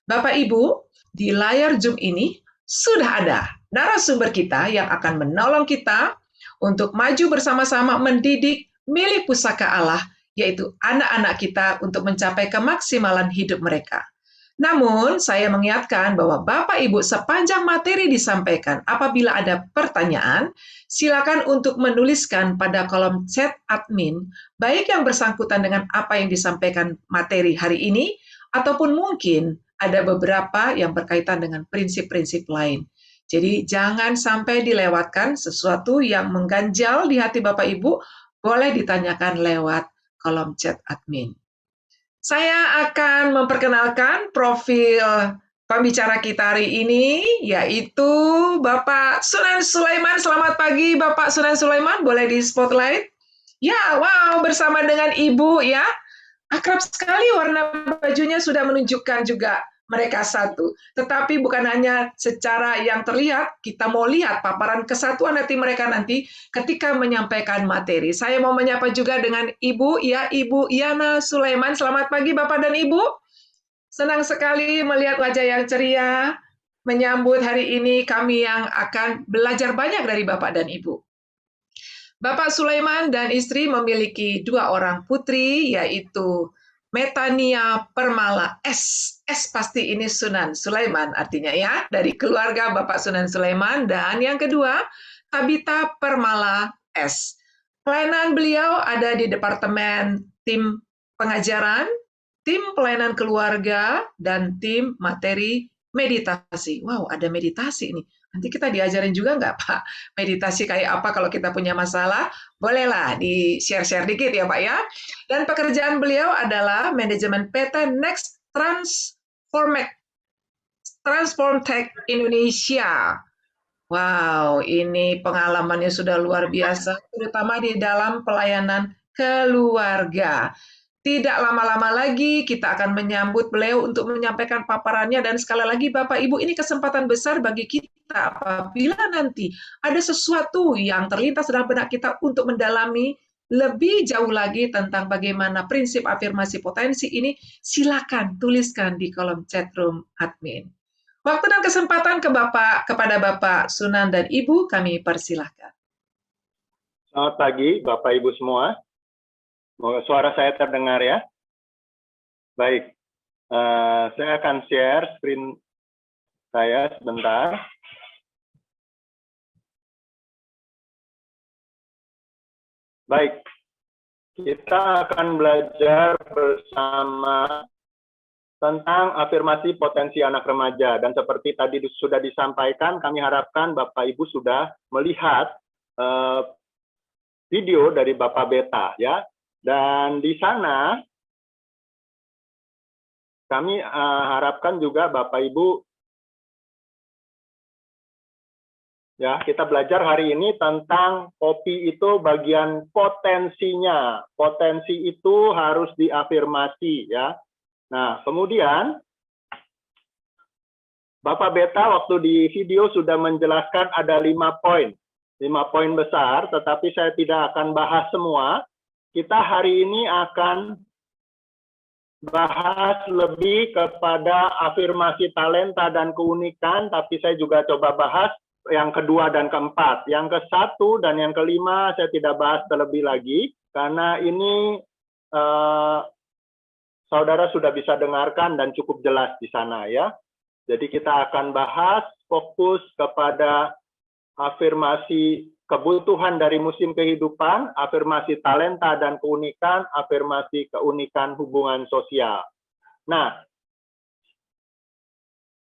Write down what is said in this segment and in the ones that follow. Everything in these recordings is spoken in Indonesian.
Bapak Ibu, di layar Zoom ini sudah ada narasumber kita yang akan menolong kita untuk maju bersama-sama mendidik milik pusaka Allah, yaitu anak-anak kita untuk mencapai kemaksimalan hidup mereka. Namun, saya mengingatkan bahwa Bapak Ibu sepanjang materi disampaikan, apabila ada pertanyaan, silakan untuk menuliskan pada kolom chat admin, baik yang bersangkutan dengan apa yang disampaikan materi hari ini, ataupun mungkin ada beberapa yang berkaitan dengan prinsip-prinsip lain. Jadi jangan sampai dilewatkan sesuatu yang mengganjal di hati Bapak Ibu, boleh ditanyakan lewat kolom chat admin. Saya akan memperkenalkan profil pembicara kita hari ini, yaitu Bapak Sunan Sulaiman. Selamat pagi, Bapak Sunan Sulaiman. Boleh di spotlight? Ya, wow, bersama dengan Ibu ya. Akrab sekali, warna bajunya sudah menunjukkan juga mereka satu. Tetapi bukan hanya secara yang terlihat, kita mau lihat paparan kesatuan hati mereka nanti ketika menyampaikan materi. Saya mau menyapa juga dengan Ibu, ya Ibu Yana Sulaiman. Selamat pagi Bapak dan Ibu. Senang sekali melihat wajah yang ceria, menyambut hari ini kami yang akan belajar banyak dari Bapak dan Ibu. Bapak Sulaiman dan istri memiliki 2 orang putri, yaitu Metania Permala S. S pasti ini Sunan Sulaiman artinya ya, dari keluarga Bapak Sunan Sulaiman. Dan yang kedua, Tabita Permala S. Pelayanan beliau ada di Departemen Tim Pengajaran, Tim Pelayanan Keluarga, dan Tim Materi Meditasi. Wow, ada meditasi ini. Nanti kita diajarin juga nggak, Pak? Meditasi kayak apa kalau kita punya masalah? Bolehlah di-share-share dikit ya, Pak ya. Dan pekerjaan beliau adalah manajemen PT Next Transform Tech Indonesia. Wow, ini pengalamannya sudah luar biasa, terutama di dalam pelayanan keluarga. Tidak lama-lama lagi kita akan menyambut beliau untuk menyampaikan paparannya, dan sekali lagi Bapak Ibu, ini kesempatan besar bagi kita apabila nanti ada sesuatu yang terlintas dalam benak kita untuk mendalami lebih jauh lagi tentang bagaimana prinsip afirmasi potensi ini, silakan tuliskan di kolom chatroom admin. Waktu dan kesempatan kepada Bapak Sunan dan Ibu kami persilahkan. Selamat pagi Bapak Ibu semua. Semoga suara saya terdengar ya. Baik, saya akan share screen saya sebentar. Baik, kita akan belajar bersama tentang afirmasi potensi anak remaja. Dan seperti tadi sudah disampaikan, kami harapkan Bapak Ibu sudah melihat video dari Bapak Beta ya. Dan di sana kami harapkan juga Bapak Ibu ya, kita belajar hari ini tentang kopi itu bagian potensinya. Potensi itu harus diafirmasi ya. Nah, kemudian Bapak Beta waktu di video sudah menjelaskan ada 5 poin. 5 poin besar, tetapi saya tidak akan bahas semua. Kita hari ini akan bahas lebih kepada afirmasi talenta dan keunikan, tapi saya juga coba bahas yang kedua dan keempat. Yang ke-1 dan yang kelima saya tidak bahas terlebih lagi, karena ini saudara sudah bisa dengarkan dan cukup jelas di sana ya. Jadi kita akan bahas fokus kepada afirmasi kebutuhan dari musim kehidupan, afirmasi talenta dan keunikan, afirmasi keunikan hubungan sosial. Nah,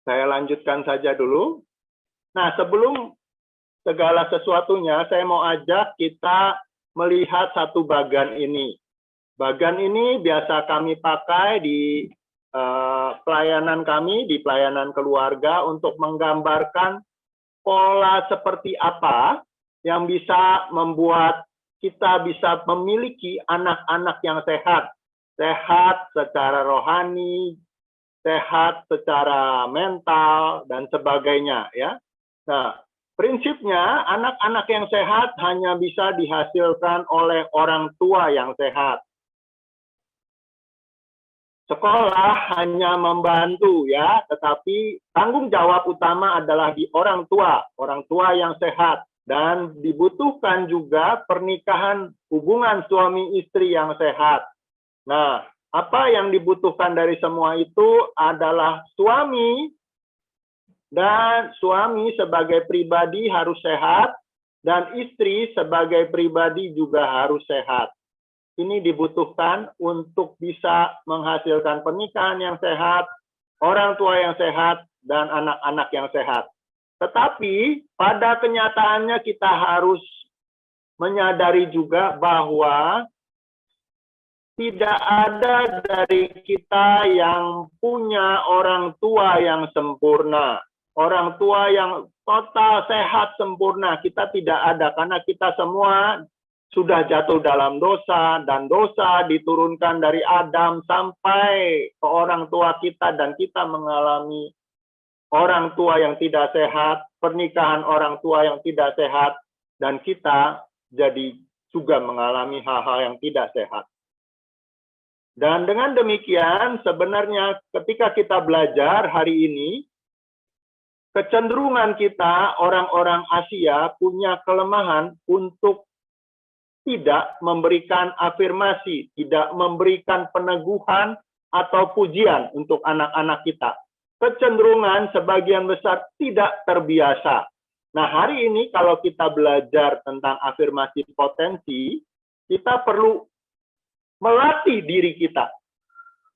saya lanjutkan saja dulu. Nah, sebelum segala sesuatunya, saya mau ajak kita melihat satu bagan ini. Bagan ini biasa kami pakai di pelayanan kami, di pelayanan keluarga untuk menggambarkan pola seperti apa yang bisa membuat kita bisa memiliki anak-anak yang sehat. Sehat secara rohani, sehat secara mental, dan sebagainya. Ya. Nah, prinsipnya anak-anak yang sehat hanya bisa dihasilkan oleh orang tua yang sehat. Sekolah hanya membantu ya, tetapi tanggung jawab utama adalah di orang tua yang sehat. Dan dibutuhkan juga pernikahan hubungan suami istri yang sehat. Nah, apa yang dibutuhkan dari semua itu adalah suami, dan suami sebagai pribadi harus sehat, dan istri sebagai pribadi juga harus sehat. Ini dibutuhkan untuk bisa menghasilkan pernikahan yang sehat, orang tua yang sehat, dan anak-anak yang sehat. Tetapi pada kenyataannya kita harus menyadari juga bahwa tidak ada dari kita yang punya orang tua yang sempurna. Orang tua yang total sehat sempurna, kita tidak ada, karena kita semua sudah jatuh dalam dosa, dan dosa diturunkan dari Adam sampai ke orang tua kita, dan kita mengalami orang tua yang tidak sehat, pernikahan orang tua yang tidak sehat, dan kita jadi juga mengalami hal-hal yang tidak sehat. Dan dengan demikian, sebenarnya ketika kita belajar hari ini, kecenderungan kita, orang-orang Asia, punya kelemahan untuk tidak memberikan afirmasi, tidak memberikan peneguhan atau pujian untuk anak-anak kita. Kecenderungan sebagian besar tidak terbiasa. Nah, hari ini kalau kita belajar tentang afirmasi potensi, kita perlu melatih diri kita,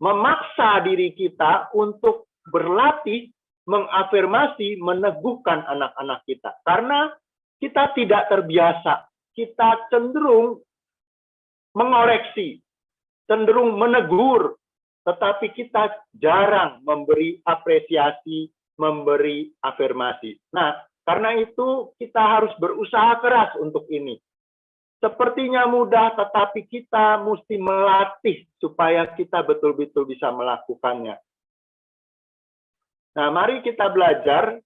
memaksa diri kita untuk berlatih, mengafirmasi, meneguhkan anak-anak kita. Karena kita tidak terbiasa. Kita cenderung mengoreksi, cenderung menegur, tetapi kita jarang memberi apresiasi, memberi afirmasi. Nah, karena itu kita harus berusaha keras untuk ini. Sepertinya mudah, tetapi kita mesti melatih supaya kita betul-betul bisa melakukannya. Nah, mari kita belajar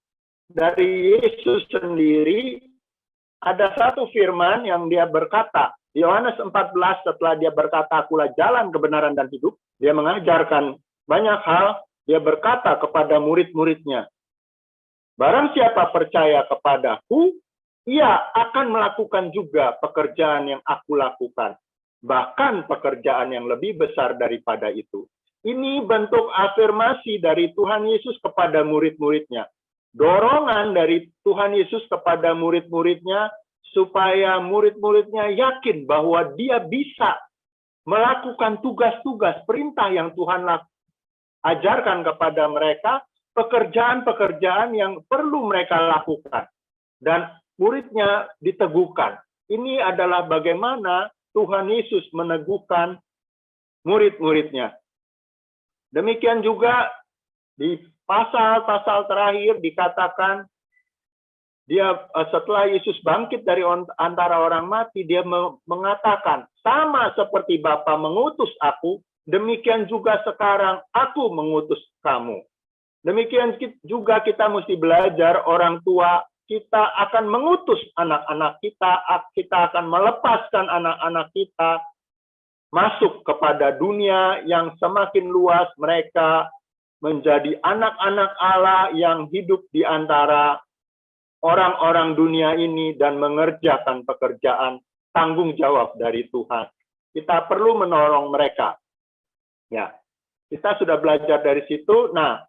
dari Yesus sendiri. Ada satu firman yang dia berkata, di Yohanes 14 setelah dia berkata, "Akulah jalan, kebenaran, dan hidup," dia mengajarkan banyak hal, dia berkata kepada murid-muridnya, "Barang siapa percaya kepadaku, ia akan melakukan juga pekerjaan yang aku lakukan, bahkan pekerjaan yang lebih besar daripada itu." Ini bentuk afirmasi dari Tuhan Yesus kepada murid-muridnya. Dorongan dari Tuhan Yesus kepada murid-muridnya supaya murid-muridnya yakin bahwa dia bisa melakukan tugas-tugas perintah yang Tuhan ajarkan kepada mereka, pekerjaan-pekerjaan yang perlu mereka lakukan. Dan muridnya diteguhkan. Ini adalah bagaimana Tuhan Yesus meneguhkan murid-muridnya. Demikian juga di pasal-pasal terakhir dikatakan, dia setelah Yesus bangkit dari antara orang mati, dia mengatakan, "Sama seperti Bapa mengutus aku, demikian juga sekarang aku mengutus kamu." Demikian juga kita mesti belajar, orang tua kita akan mengutus anak-anak kita akan melepaskan anak-anak kita masuk kepada dunia yang semakin luas. Mereka menjadi anak-anak Allah yang hidup di antara orang-orang dunia ini dan mengerjakan pekerjaan tanggung jawab dari Tuhan. Kita perlu menolong mereka. Ya, kita sudah belajar dari situ. Nah,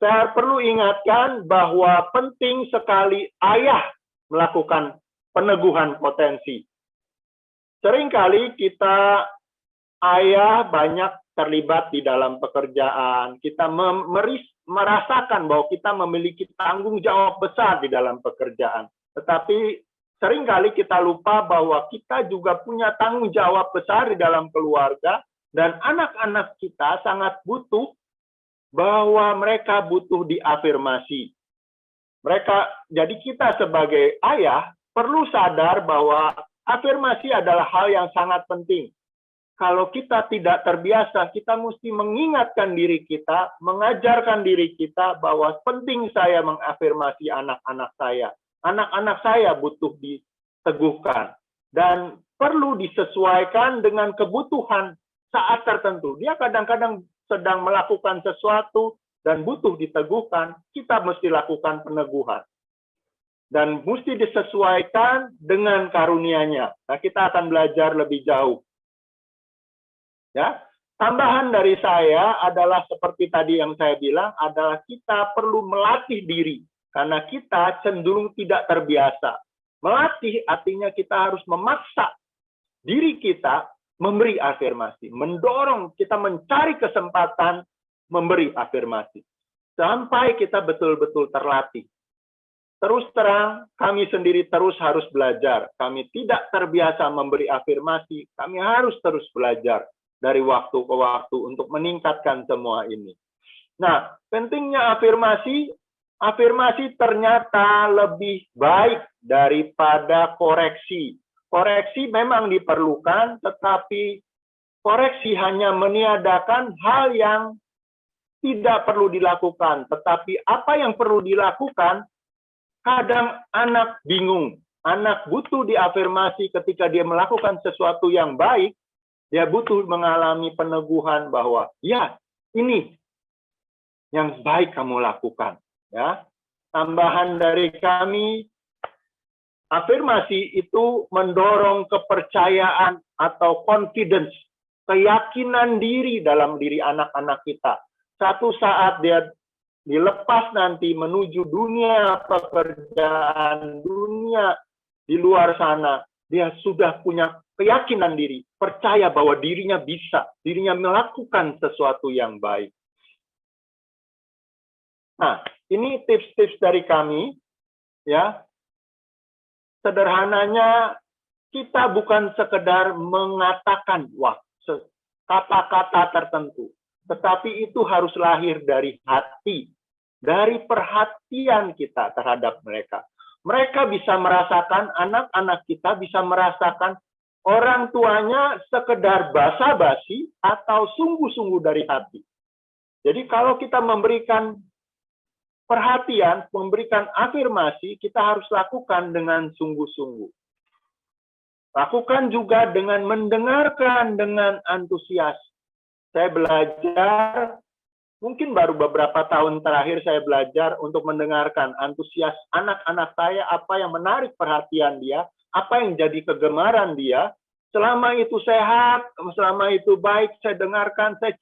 saya perlu ingatkan bahwa penting sekali ayah melakukan peneguhan potensi. Seringkali kita ayah banyak terlibat di dalam pekerjaan. Kita merasakan bahwa kita memiliki tanggung jawab besar di dalam pekerjaan. Tetapi seringkali kita lupa bahwa kita juga punya tanggung jawab besar di dalam keluarga, dan anak-anak kita sangat butuh bahwa mereka butuh diafirmasi. Jadi kita sebagai ayah perlu sadar bahwa afirmasi adalah hal yang sangat penting. Kalau kita tidak terbiasa, kita mesti mengingatkan diri kita, mengajarkan diri kita bahwa penting saya mengafirmasi anak-anak saya. Anak-anak saya butuh diteguhkan dan perlu disesuaikan dengan kebutuhan saat tertentu. Dia kadang-kadang sedang melakukan sesuatu dan butuh diteguhkan, kita mesti lakukan peneguhan. Dan mesti disesuaikan dengan karunia-Nya. Nah, kita akan belajar lebih jauh. Ya, tambahan dari saya adalah seperti tadi yang saya bilang, adalah kita perlu melatih diri. Karena kita cenderung tidak terbiasa. Melatih artinya kita harus memaksa diri kita memberi afirmasi. Mendorong kita mencari kesempatan memberi afirmasi. Sampai kita betul-betul terlatih. Terus terang, kami sendiri terus harus belajar. Kami tidak terbiasa memberi afirmasi. Kami harus terus belajar dari waktu ke waktu untuk meningkatkan semua ini. Nah, pentingnya afirmasi. Afirmasi ternyata lebih baik daripada koreksi. Koreksi memang diperlukan, tetapi koreksi hanya meniadakan hal yang tidak perlu dilakukan. Tetapi apa yang perlu dilakukan, kadang anak bingung. Anak butuh diafirmasi ketika dia melakukan sesuatu yang baik, dia butuh mengalami peneguhan bahwa, ya, ini yang baik kamu lakukan. Ya, tambahan dari kami, afirmasi itu mendorong kepercayaan atau confidence, keyakinan diri dalam diri anak-anak kita. Satu saat dia dilepas nanti menuju dunia pekerjaan, dunia di luar sana, dia sudah punya keyakinan diri, percaya bahwa dirinya bisa, dirinya melakukan sesuatu yang baik. Nah, ini tips-tips dari kami, ya. Sederhananya, kita bukan sekedar mengatakan kata-kata tertentu, tetapi itu harus lahir dari hati, dari perhatian kita terhadap mereka. Mereka bisa merasakan, anak-anak kita bisa merasakan orang tuanya sekedar basa-basi atau sungguh-sungguh dari hati. Jadi kalau kita memberikan perhatian, memberikan afirmasi, kita harus lakukan dengan sungguh-sungguh. Lakukan juga dengan mendengarkan dengan antusias. Saya belajar, mungkin baru beberapa tahun terakhir saya belajar untuk mendengarkan antusias anak-anak saya, apa yang menarik perhatian dia, apa yang jadi kegemaran dia. Selama itu sehat, selama itu baik, saya dengarkan, saya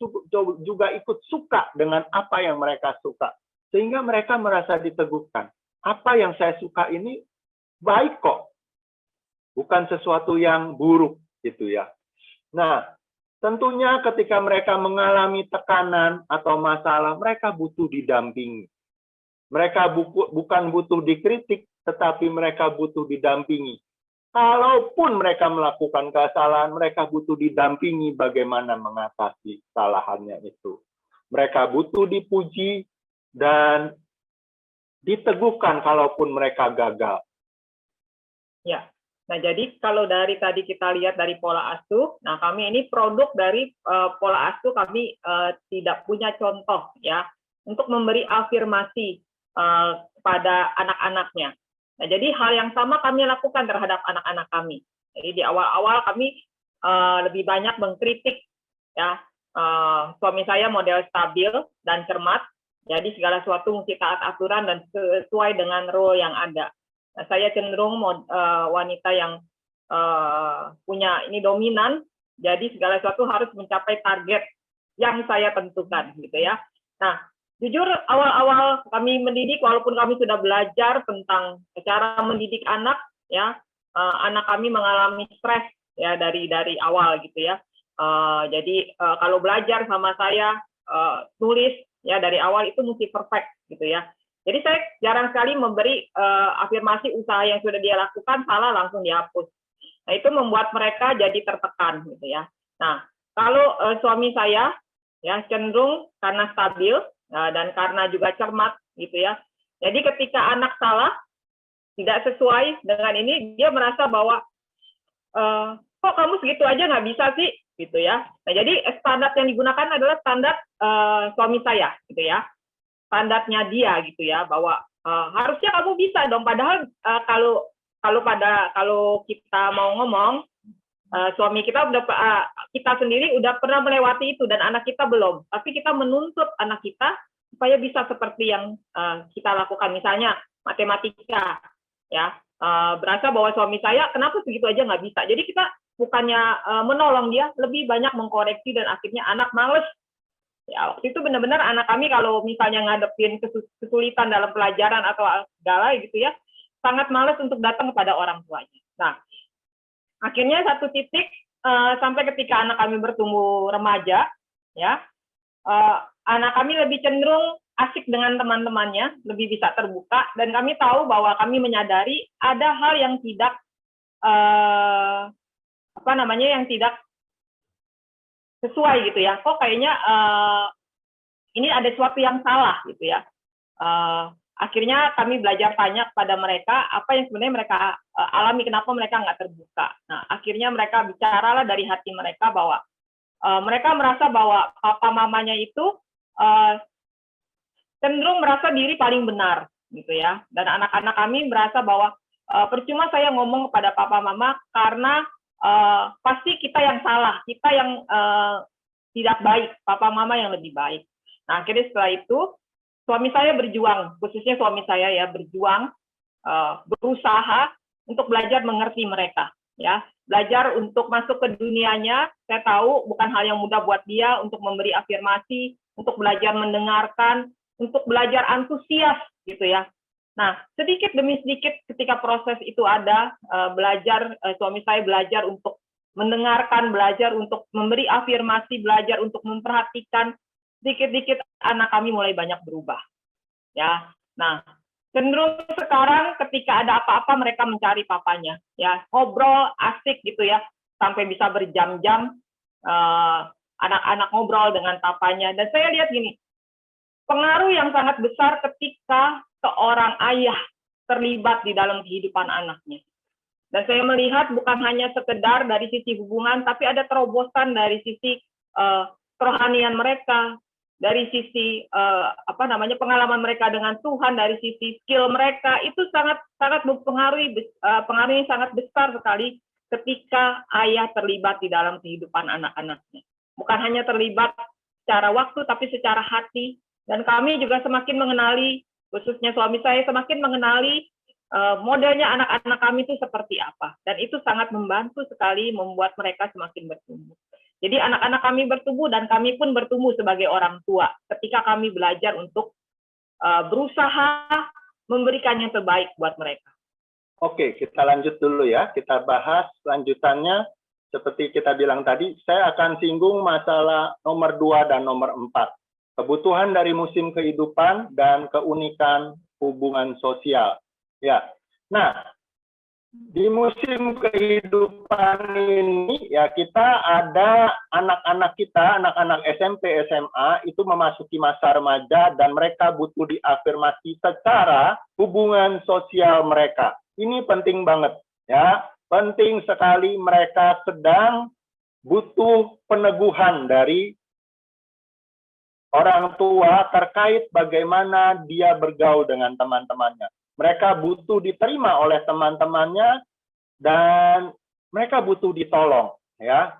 juga ikut suka dengan apa yang mereka suka. Sehingga mereka merasa diteguhkan. Apa yang saya suka ini baik kok. Bukan sesuatu yang buruk gitu ya. Nah, tentunya ketika mereka mengalami tekanan atau masalah, mereka butuh didampingi. Mereka bukan butuh dikritik, tetapi mereka butuh didampingi. Kalaupun mereka melakukan kesalahan, mereka butuh didampingi bagaimana mengatasi kesalahannya itu. Mereka butuh dipuji, dan diteguhkan kalaupun mereka gagal. Ya, nah jadi kalau dari tadi kita lihat dari pola asuh, nah kami ini produk dari pola asuh, kami tidak punya contoh ya untuk memberi afirmasi pada anak-anaknya. Nah jadi hal yang sama kami lakukan terhadap anak-anak kami. Jadi di awal-awal kami lebih banyak mengkritik ya, suami saya model stabil dan cermat. Jadi segala sesuatu mesti taat aturan dan sesuai dengan role yang ada. Nah, saya cenderung wanita yang punya ini dominan, jadi segala sesuatu harus mencapai target yang saya tentukan, gitu ya. Nah, jujur awal-awal kami mendidik, walaupun kami sudah belajar tentang cara mendidik anak, ya, anak kami mengalami stres ya dari awal, gitu ya. Jadi kalau belajar sama saya tulis ya dari awal itu mesti perfect gitu ya. Jadi saya jarang sekali memberi afirmasi usaha yang sudah dia lakukan salah langsung dihapus. Nah itu membuat mereka jadi tertekan gitu ya. Nah kalau suami saya ya cenderung karena stabil dan karena juga cermat gitu ya. Jadi ketika anak salah tidak sesuai dengan ini, dia merasa bahwa kok kamu segitu aja nggak bisa sih gitu ya. Nah jadi standar yang digunakan adalah standar suami saya gitu ya, standarnya dia gitu ya, bahwa harusnya kamu bisa dong, padahal kalau kita mau ngomong suami kita udah kita sendiri udah pernah melewati itu dan anak kita belum, tapi kita menuntut anak kita supaya bisa seperti yang kita lakukan, misalnya matematika, ya berasa bahwa suami saya kenapa segitu aja nggak bisa, jadi kita bukannya menolong dia, lebih banyak mengkoreksi dan akhirnya anak males. Ya, waktu itu benar-benar anak kami kalau misalnya ngadepin kesulitan dalam pelajaran atau segala gitu ya, sangat males untuk datang kepada orang tuanya. Nah, akhirnya satu titik sampai ketika anak kami bertumbuh remaja, ya anak kami lebih cenderung asik dengan teman-temannya, lebih bisa terbuka, dan kami tahu bahwa kami menyadari ada hal yang tidak yang tidak sesuai gitu ya. Kok kayaknya ini ada sesuatu yang salah gitu ya. Akhirnya kami belajar tanya kepada mereka apa yang sebenarnya mereka alami, kenapa mereka nggak terbuka. Nah, akhirnya mereka bicaralah dari hati mereka bahwa mereka merasa bahwa papa mamanya itu cenderung merasa diri paling benar, gitu ya. Dan anak-anak kami merasa bahwa percuma saya ngomong kepada papa mama karena pasti kita yang salah, kita yang tidak baik, papa mama yang lebih baik. Nah, akhirnya setelah itu suami saya berjuang, khususnya suami saya ya berjuang, berusaha untuk belajar mengerti mereka, ya, belajar untuk masuk ke dunianya. Saya tahu bukan hal yang mudah buat dia untuk memberi afirmasi, untuk belajar mendengarkan, untuk belajar antusias, gitu ya. Nah, sedikit demi sedikit ketika proses itu ada, suami saya belajar untuk mendengarkan, belajar untuk memberi afirmasi, belajar untuk memperhatikan. Sedikit-sedikit anak kami mulai banyak berubah, ya. Nah, cenderung sekarang ketika ada apa-apa mereka mencari papanya, ya, ngobrol asik gitu ya, sampai bisa berjam-jam anak-anak ngobrol dengan papanya. Dan saya lihat gini, pengaruh yang sangat besar ketika seorang ayah terlibat di dalam kehidupan anaknya. Dan saya melihat bukan hanya sekedar dari sisi hubungan, tapi ada terobosan dari sisi kerohanian mereka, dari sisi pengalaman mereka dengan Tuhan, dari sisi skill mereka, itu sangat pengaruhnya sangat besar sekali ketika ayah terlibat di dalam kehidupan anak-anaknya. Bukan hanya terlibat secara waktu, tapi secara hati. Dan kami juga semakin mengenali, khususnya suami saya semakin mengenali modelnya anak-anak kami itu seperti apa. Dan itu sangat membantu sekali membuat mereka semakin bertumbuh. Jadi anak-anak kami bertumbuh dan kami pun bertumbuh sebagai orang tua ketika kami belajar untuk berusaha memberikan yang terbaik buat mereka. Oke, kita lanjut dulu ya. Kita bahas lanjutannya. Seperti kita bilang tadi, saya akan singgung masalah nomor 2 dan nomor 4. Kebutuhan dari musim kehidupan dan keunikan hubungan sosial. Ya, nah, di musim kehidupan ini ya kita ada anak-anak kita, anak-anak SMP, SMA itu memasuki masa remaja dan mereka butuh diafirmasi secara hubungan sosial mereka. Ini penting banget ya, penting sekali, mereka sedang butuh peneguhan dari orang tua terkait bagaimana dia bergaul dengan teman-temannya. Mereka butuh diterima oleh teman-temannya dan mereka butuh ditolong, ya.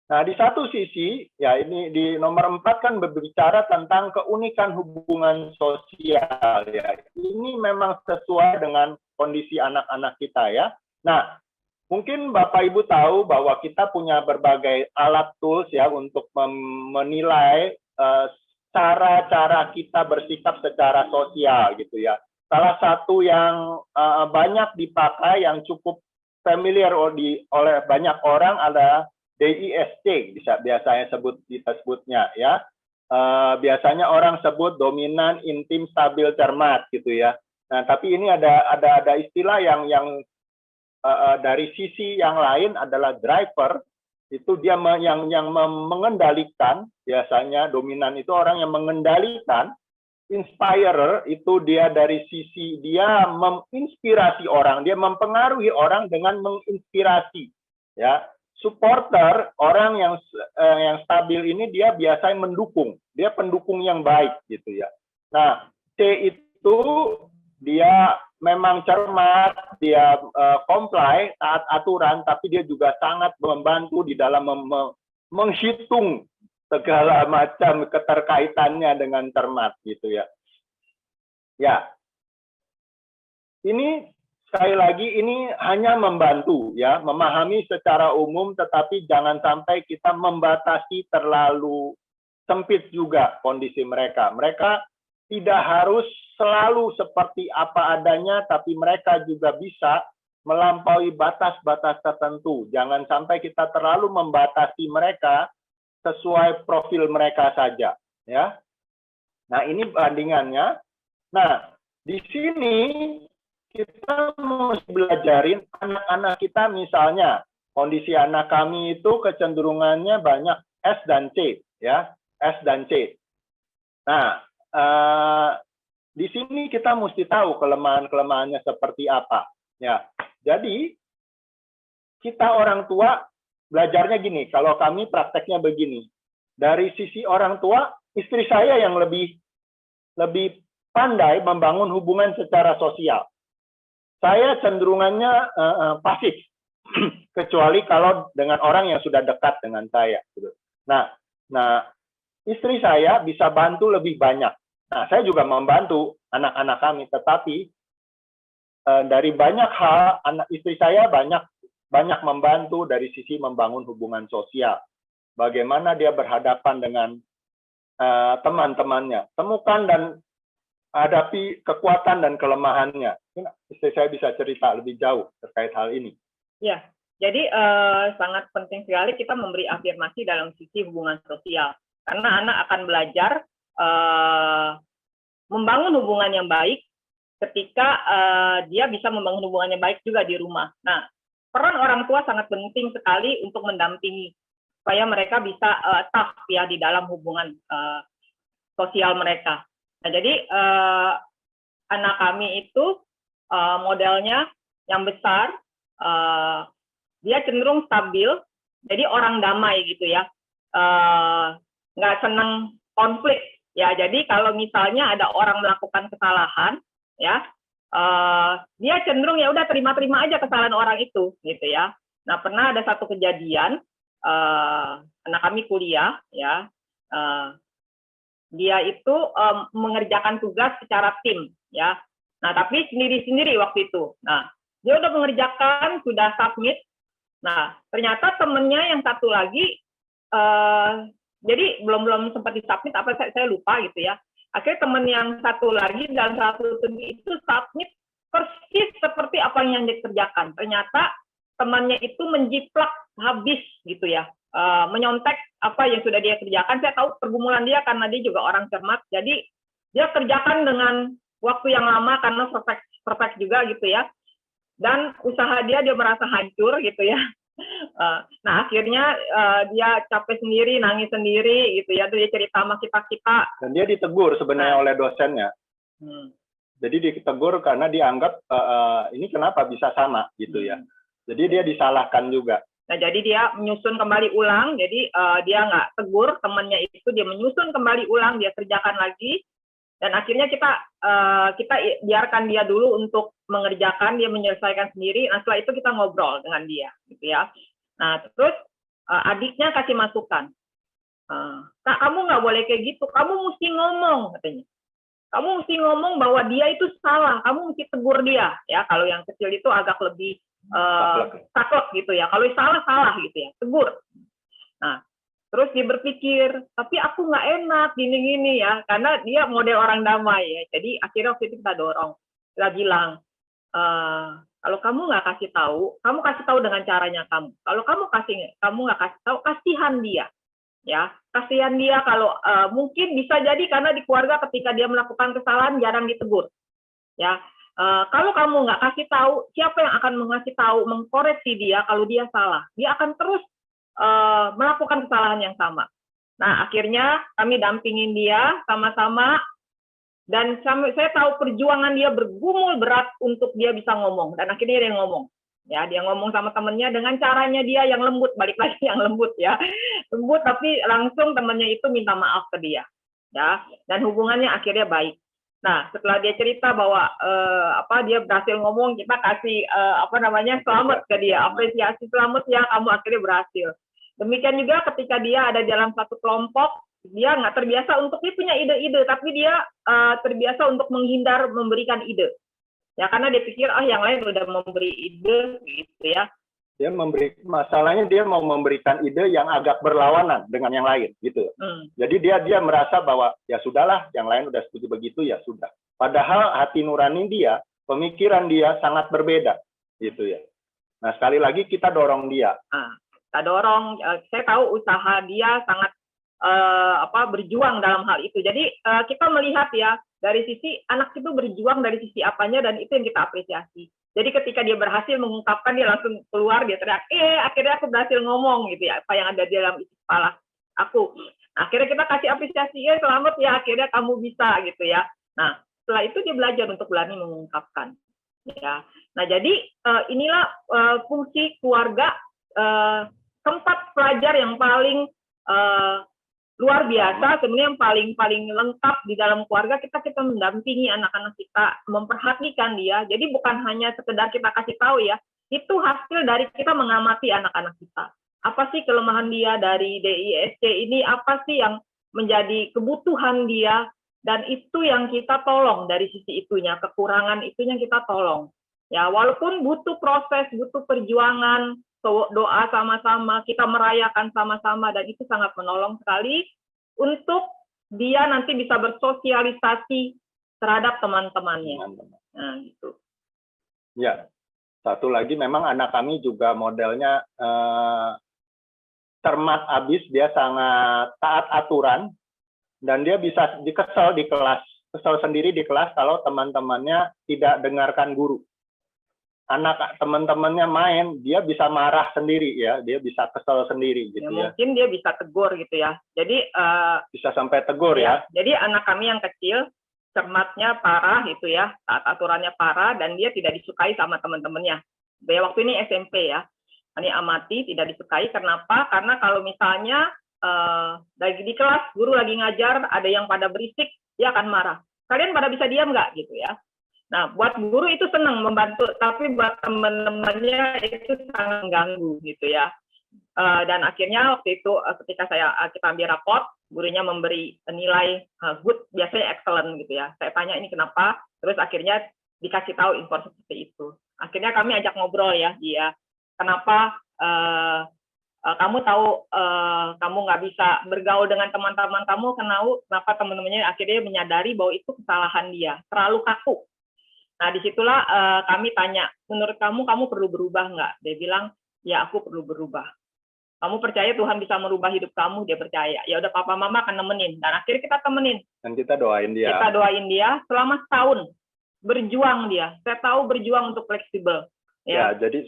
Nah, di satu sisi, ya ini di nomor 4 kan berbicara tentang keunikan hubungan sosial, ya. Ini memang sesuai dengan kondisi anak-anak kita, ya. Nah, mungkin Bapak Ibu tahu bahwa kita punya berbagai alat tools ya untuk menilai cara-cara kita bersikap secara sosial gitu ya. Salah satu yang banyak dipakai, yang cukup familiar oleh banyak orang adalah DISC, biasanya disebutnya ya. Biasanya orang sebut dominan, intim, stabil, cermat gitu ya. Nah, tapi ini ada istilah yang dari sisi yang lain adalah driver. Itu dia yang mengendalikan, biasanya dominan itu orang yang mengendalikan. Inspirer itu dia dari sisi dia menginspirasi orang, dia mempengaruhi orang dengan menginspirasi, ya. Supporter, orang yang stabil ini dia biasanya mendukung, dia pendukung yang baik gitu ya. Nah, C itu dia memang cermat, dia comply, taat aturan, tapi dia juga sangat membantu di dalam menghitung segala macam keterkaitannya dengan cermat gitu ya. Ya, ini sekali lagi ini hanya membantu ya, memahami secara umum, tetapi jangan sampai kita membatasi terlalu sempit juga kondisi mereka. Mereka tidak harus selalu seperti apa adanya, tapi mereka juga bisa melampaui batas-batas tertentu. Jangan sampai kita terlalu membatasi mereka sesuai profil mereka saja, ya. Nah, ini bandingannya. Nah, di sini kita mesti belajarin anak-anak kita, misalnya kondisi anak kami itu kecenderungannya banyak S dan C, ya, S dan C. Nah, di sini kita mesti tahu kelemahan-kelemahannya seperti apa, ya. Jadi kita orang tua belajarnya gini. Kalau kami prakteknya begini. Dari sisi orang tua, istri saya yang lebih pandai membangun hubungan secara sosial. Saya cenderungannya pasif, kecuali kalau dengan orang yang sudah dekat dengan saya. Nah, istri saya bisa bantu lebih banyak. Nah, saya juga membantu anak-anak kami, tetapi dari banyak hal, istri saya banyak membantu dari sisi membangun hubungan sosial. Bagaimana dia berhadapan dengan teman-temannya. Temukan dan hadapi kekuatan dan kelemahannya. Istri saya bisa cerita lebih jauh terkait hal ini. Ya, jadi sangat penting sekali kita memberi afirmasi dalam sisi hubungan sosial. Karena anak akan belajar membangun hubungan yang baik ketika dia bisa membangun hubungan yang baik juga di rumah. Nah, peran orang tua sangat penting sekali untuk mendampingi supaya mereka bisa tough ya di dalam hubungan sosial mereka. Nah, jadi anak kami itu modelnya yang besar, dia cenderung stabil, jadi orang damai gitu ya, nggak senang konflik ya. Jadi kalau misalnya ada orang melakukan kesalahan, ya dia cenderung ya udah terima-terima aja kesalahan orang itu gitu ya. Nah, pernah ada satu kejadian, anak kami kuliah ya, dia itu mengerjakan tugas secara tim ya. Nah, tapi sendiri-sendiri waktu itu. Nah, dia udah mengerjakan, sudah submit. Nah, ternyata temennya yang satu lagi jadi belum sempat disubmit, apa saya lupa gitu ya. Akhirnya teman yang satu lagi dalam satu tim itu submit persis seperti apa yang dia kerjakan. Ternyata temannya itu menjiplak habis gitu ya, menyontek apa yang sudah dia kerjakan. Saya tahu pergumulan dia karena dia juga orang cermat. Jadi dia kerjakan dengan waktu yang lama karena perfect juga gitu ya. Dan usaha dia merasa hancur gitu ya. Nah, akhirnya dia capek sendiri, nangis sendiri gitu ya. Dia cerita sama kita. Dan dia ditegur sebenarnya oleh dosennya. Jadi ditegur karena dianggap ini kenapa bisa sama gitu ya. Jadi dia disalahkan juga. Nah, jadi dia menyusun kembali ulang. Jadi dia nggak tegur temannya itu, dia menyusun kembali ulang, dia kerjakan lagi. Dan akhirnya kita biarkan dia dulu untuk mengerjakan, dia menyelesaikan sendiri. Nah, setelah itu kita ngobrol dengan dia, gitu ya. Nah, terus adiknya kasih masukan. Kak, kamu nggak boleh kayak gitu. Kamu mesti ngomong, katanya. Kamu mesti ngomong bahwa dia itu salah. Kamu mesti tegur dia, ya. Kalau yang kecil itu agak lebih saklek gitu ya. Kalau salah gitu ya, tegur. Nah, terus dia berpikir, tapi aku nggak enak gini-gini ya, karena dia model orang damai ya. Jadi akhirnya waktu itu kita dorong, kita bilang, kalau kamu nggak kasih tahu, kamu kasih tahu dengan caranya kamu. Kalau kamu nggak kasih tahu, kasihan dia, ya, kasihan dia. Kalau mungkin bisa jadi karena di keluarga ketika dia melakukan kesalahan jarang ditegur, ya. Kalau kamu nggak kasih tahu, siapa yang akan mengasih tahu, mengkoreksi dia kalau dia salah? Dia akan terus melakukan kesalahan yang sama. Nah, akhirnya kami dampingin dia sama-sama, dan saya tahu perjuangan dia bergumul berat untuk dia bisa ngomong, dan akhirnya dia ngomong. Ya, dia ngomong sama temennya dengan caranya dia yang lembut, balik lagi yang lembut ya. Lembut, tapi langsung temennya itu minta maaf ke dia. Ya, dan hubungannya akhirnya baik. Nah, setelah dia cerita bahwa dia berhasil ngomong, kita kasih selamat ke dia, apresiasi, selamat ya kamu akhirnya berhasil. Demikian juga ketika dia ada dalam satu kelompok, dia nggak terbiasa untuk dia punya ide-ide, tapi dia terbiasa untuk menghindar memberikan ide. Ya karena dia pikir yang lain udah memberi ide gitu ya. Masalahnya dia mau memberikan ide yang agak berlawanan dengan yang lain gitu. Jadi dia merasa bahwa ya sudahlah, yang lain udah setuju begitu ya sudah. Padahal hati nurani dia, pemikiran dia sangat berbeda gitu ya. Nah, sekali lagi kita dorong dia. Kita dorong, saya tahu usaha dia sangat berjuang dalam hal itu. Jadi kita melihat ya dari sisi anak itu berjuang dari sisi apanya, dan itu yang kita apresiasi. Jadi ketika dia berhasil mengungkapkan, dia langsung keluar, dia teriak, akhirnya aku berhasil ngomong gitu ya, apa yang ada di dalam isi kepala aku. Akhirnya kita kasih apresiasi, selamat ya, akhirnya kamu bisa gitu ya. Nah, setelah itu dia belajar untuk berani mengungkapkan. Ya. Nah, jadi inilah fungsi keluarga, tempat pelajar yang paling luar biasa, sebenarnya yang paling lengkap di dalam keluarga. Kita mendampingi anak-anak kita, memperhatikan dia. Jadi bukan hanya sekedar kita kasih tahu ya, itu hasil dari kita mengamati anak-anak kita. Apa sih kelemahan dia dari DISC ini, apa sih yang menjadi kebutuhan dia, dan itu yang kita tolong dari sisi itunya, kekurangan itunya kita tolong. Ya, walaupun butuh proses, butuh perjuangan, doa sama-sama, kita merayakan sama-sama, dan itu sangat menolong sekali untuk dia nanti bisa bersosialisasi terhadap teman-temannya. Nah, gitu. Ya, satu lagi memang anak kami juga modelnya cermat abis, dia sangat taat aturan, dan dia bisa kesel di kelas, kesel sendiri di kelas kalau teman-temannya tidak dengarkan guru. Teman-temannya main, dia bisa marah sendiri ya, dia bisa kesel sendiri gitu ya. Mungkin dia bisa tegur gitu ya. Jadi bisa sampai tegur ya. Jadi anak kami yang kecil cermatnya parah gitu ya, taat aturannya parah, dan dia tidak disukai sama teman-temannya. Waktu ini SMP ya. Ini amati tidak disukai. Kenapa? Karena kalau misalnya lagi di kelas, guru lagi ngajar, ada yang pada berisik, dia akan marah. Kalian pada bisa diam nggak gitu ya? Nah, buat guru itu senang membantu, tapi buat teman-temannya itu sangat mengganggu gitu ya. Dan akhirnya waktu itu ketika kita ambil raport, gurunya memberi nilai good, biasanya excellent gitu ya. Saya tanya ini kenapa, terus akhirnya dikasih tahu info seperti itu. Akhirnya kami ajak ngobrol ya, dia kenapa kamu tahu kamu nggak bisa bergaul dengan teman-teman kamu, kenapa teman-temannya akhirnya menyadari bahwa itu kesalahan dia, terlalu kaku. Nah, disitulah kami tanya, menurut kamu perlu berubah nggak? Dia bilang, ya aku perlu berubah. Kamu percaya Tuhan bisa merubah hidup kamu? Dia percaya. Ya udah, papa mama akan nemenin. Dan akhirnya kita temenin. Dan kita doain dia. Kita doain dia selama setahun. Berjuang dia. Saya tahu berjuang untuk fleksibel. Ya, jadi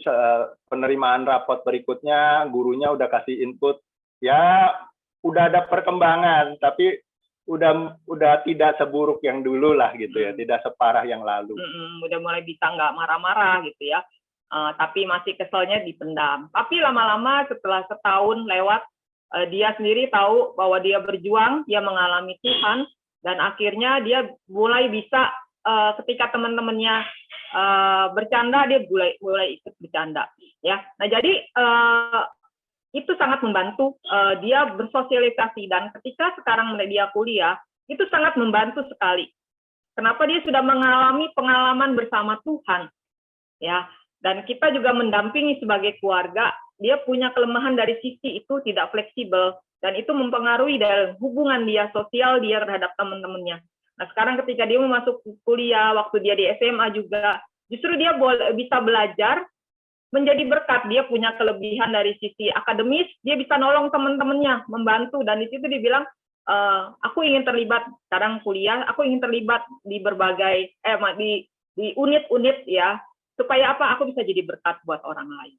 penerimaan raport berikutnya, gurunya udah kasih input. Ya, udah ada perkembangan, tapi udah tidak seburuk yang dulu lah gitu ya, tidak separah yang lalu. Udah mulai bisa nggak marah-marah gitu ya, tapi masih keselnya dipendam. Tapi lama-lama setelah setahun lewat, dia sendiri tahu bahwa dia berjuang, dia mengalami Tuhan, dan akhirnya dia mulai bisa ketika teman-temannya bercanda, dia mulai ikut bercanda. Ya, nah jadi itu sangat membantu dia bersosialisasi, dan ketika sekarang dia kuliah itu sangat membantu sekali. Kenapa? Dia sudah mengalami pengalaman bersama Tuhan, ya. Dan kita juga mendampingi sebagai keluarga. Dia punya kelemahan dari sisi itu tidak fleksibel, dan itu mempengaruhi dalam hubungan dia sosial dia terhadap teman-temannya. Nah, sekarang ketika dia mau masuk kuliah, waktu dia di SMA juga, justru dia bisa belajar menjadi berkat. Dia punya kelebihan dari sisi akademis, dia bisa nolong teman-temannya, membantu, dan di situ dia bilang, aku ingin terlibat sekarang kuliah, aku ingin terlibat di berbagai di unit-unit ya, supaya apa? Aku bisa jadi berkat buat orang lain.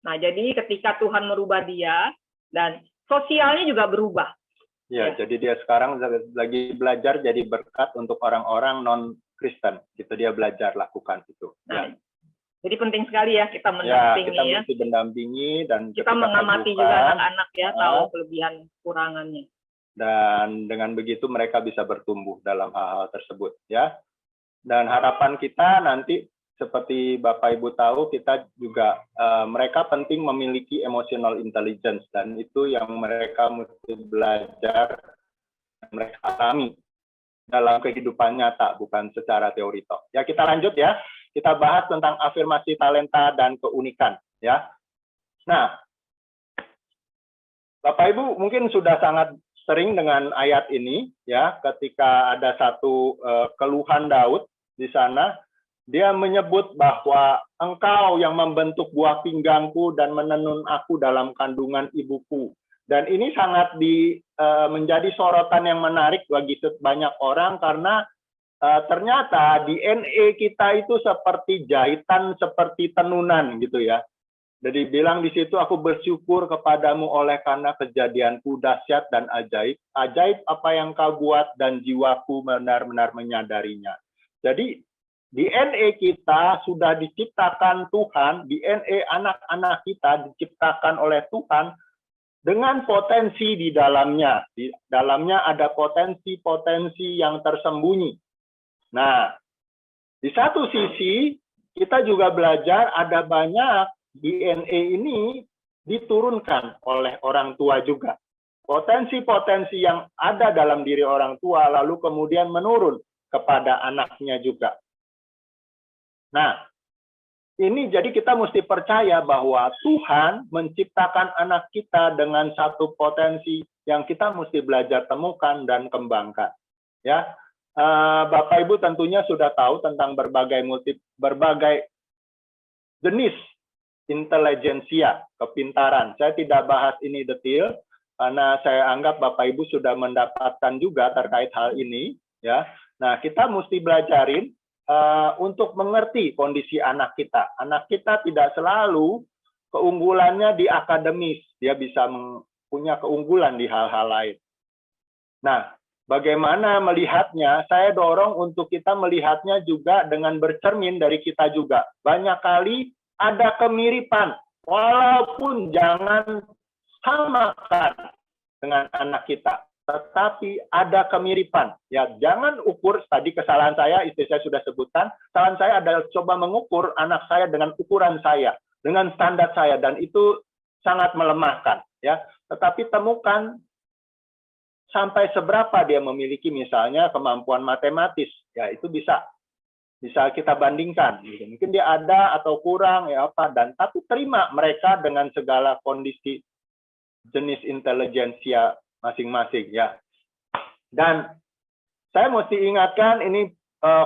Nah, jadi ketika Tuhan merubah dia, dan sosialnya juga berubah. Ya, jadi dia sekarang lagi belajar jadi berkat untuk orang-orang non-Kristen. Gitu dia belajar lakukan itu. Nah, ya. Jadi penting sekali ya kita mendampingi kita mesti mendampingi, dan kita mengamati juga anak-anak ya, tahu kelebihan kekurangannya. Dan dengan begitu mereka bisa bertumbuh dalam hal-hal tersebut, ya. Dan harapan kita nanti seperti Bapak Ibu tahu, kita juga mereka penting memiliki emotional intelligence, dan itu yang mereka mesti belajar, mereka alami dalam kehidupan nyata, bukan secara teori toh. Ya, kita lanjut ya. Kita bahas tentang afirmasi talenta dan keunikan, ya. Nah, Bapak Ibu mungkin sudah sangat sering dengan ayat ini, ya, ketika ada satu keluhan Daud di sana, dia menyebut bahwa engkau yang membentuk buah pinggangku dan menenun aku dalam kandungan ibuku. Dan ini sangat menjadi sorotan yang menarik bagi banyak orang, karena ternyata DNA kita itu seperti jahitan, seperti tenunan gitu ya. Jadi bilang di situ, aku bersyukur kepadamu oleh karena kejadianku dahsyat dan ajaib. Ajaib apa yang kau buat dan jiwaku benar-benar menyadarinya. Jadi DNA kita sudah diciptakan Tuhan, DNA anak-anak kita diciptakan oleh Tuhan dengan potensi di dalamnya. Di dalamnya ada potensi-potensi yang tersembunyi. Nah, di satu sisi kita juga belajar ada banyak DNA ini diturunkan oleh orang tua juga. Potensi-potensi yang ada dalam diri orang tua lalu kemudian menurun kepada anaknya juga. Nah, ini jadi kita mesti percaya bahwa Tuhan menciptakan anak kita dengan satu potensi yang kita mesti belajar temukan dan kembangkan. Ya, Bapak Ibu tentunya sudah tahu tentang berbagai jenis intelijensia, kepintaran. Saya tidak bahas ini detail karena saya anggap Bapak Ibu sudah mendapatkan juga terkait hal ini, ya. Nah, kita mesti belajarin untuk mengerti kondisi anak kita. Anak kita tidak selalu keunggulannya di akademis, dia bisa punya keunggulan di hal-hal lain. Nah, bagaimana melihatnya? Saya dorong untuk kita melihatnya juga dengan bercermin dari kita juga. Banyak kali ada kemiripan, walaupun jangan samakan dengan anak kita, tetapi ada kemiripan. Ya, jangan ukur, tadi kesalahan saya, istri saya sudah sebutkan, kesalahan saya adalah coba mengukur anak saya dengan ukuran saya, dengan standar saya, dan itu sangat melemahkan. Ya, tetapi temukan sampai seberapa dia memiliki misalnya kemampuan matematis, ya itu bisa kita bandingkan. Mungkin dia ada atau kurang ya apa, dan tapi terima mereka dengan segala kondisi jenis intelijensia masing-masing ya. Dan saya mesti ingatkan ini